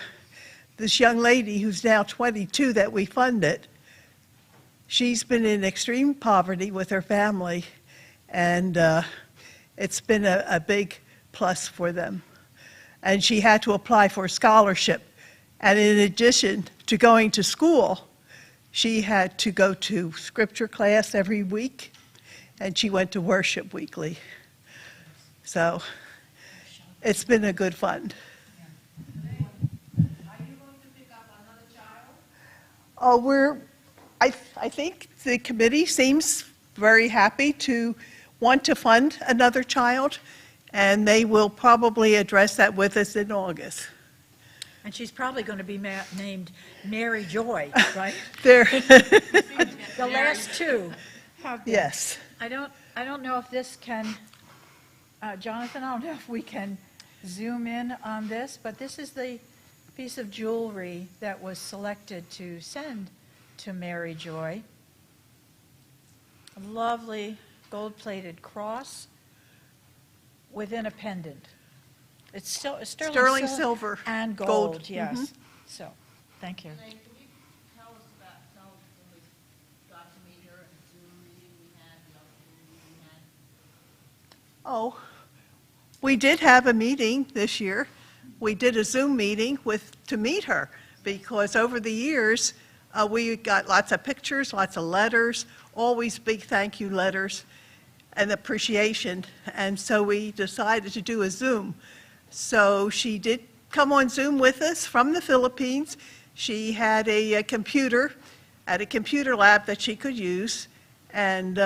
this young lady who's now 22 that we funded, she's been in extreme poverty with her family, and it's been a big plus for them. And she had to apply for a scholarship. And in addition to going to school, she had to go to scripture class every week, and she went to worship weekly. So it's been a good fund. Are you going to pick up another child? I think the committee seems very happy to want to fund another child, and they will probably address that with us in August. And she's probably going to be named Mary Joy, right? There, The last two have been. yes. I don't know if this can, Jonathan, I don't know if we can zoom in on this, but this is the piece of jewelry that was selected to send to Mary Joy. A lovely gold-plated cross within a pendant. It's still Sterling silver, and gold. gold, yes. So, thank you. Elaine, can you tell us when we got to meet her and the Zoom meeting we had, the opportunity we had? Oh, we did have a meeting this year. We did a Zoom meeting to meet her, because over the years, we got lots of pictures, lots of letters, always big thank you letters and appreciation. And so we decided to do a Zoom. So she did come on Zoom with us from the Philippines. She had a computer at a computer lab that she could use, and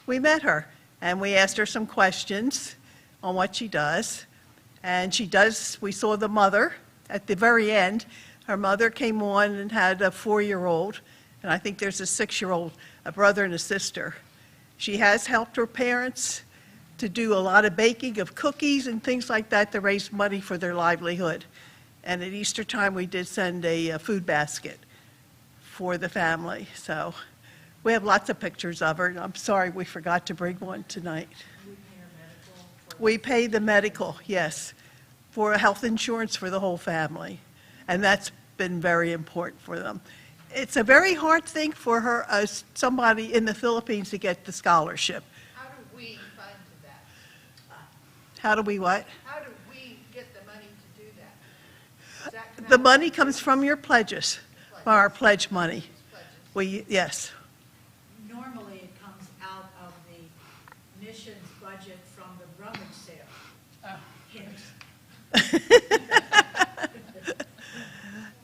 we met her, and we asked her some questions on what she does. And we saw the mother at the very end. Her mother came on and had a 4-year-old, and I think there's a 6-year-old, a brother and a sister. She has helped her parents to do a lot of baking of cookies and things like that to raise money for their livelihood. And at Easter time, we did send a food basket for the family. So we have lots of pictures of her, and I'm sorry we forgot to bring one tonight. We pay the medical, yes, for health insurance for the whole family. And that's been very important for them. It's a very hard thing for her, as somebody in the Philippines, to get the scholarship. How do we fund that? How do we what? How do we get the money to do that? Does that come The out? money comes from your pledges, from our pledge money. Yes. Normally, it comes out of the missions budget from the rummage sale.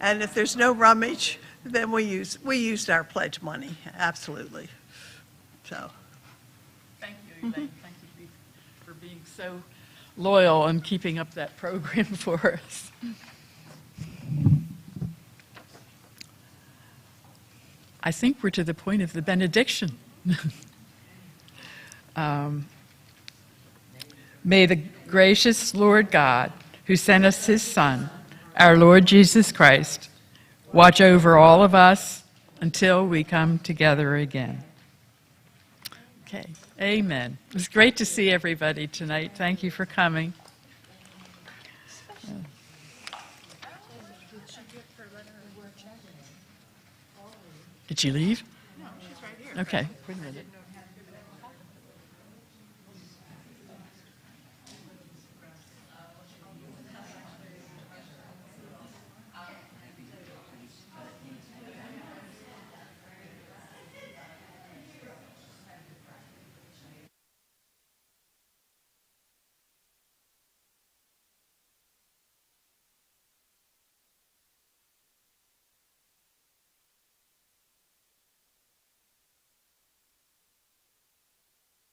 And if there's no rummage, then we used our pledge money, absolutely. So, Thank you, Elaine. Thank you for being so loyal on keeping up that program for us. I think we're to the point of the benediction. May the gracious Lord God, who sent us his Son, our Lord Jesus Christ, watch over all of us until we come together again. Okay, amen. It was great to see everybody tonight. Thank you for coming. Did she leave? No, she's right here. Okay, wait a minute.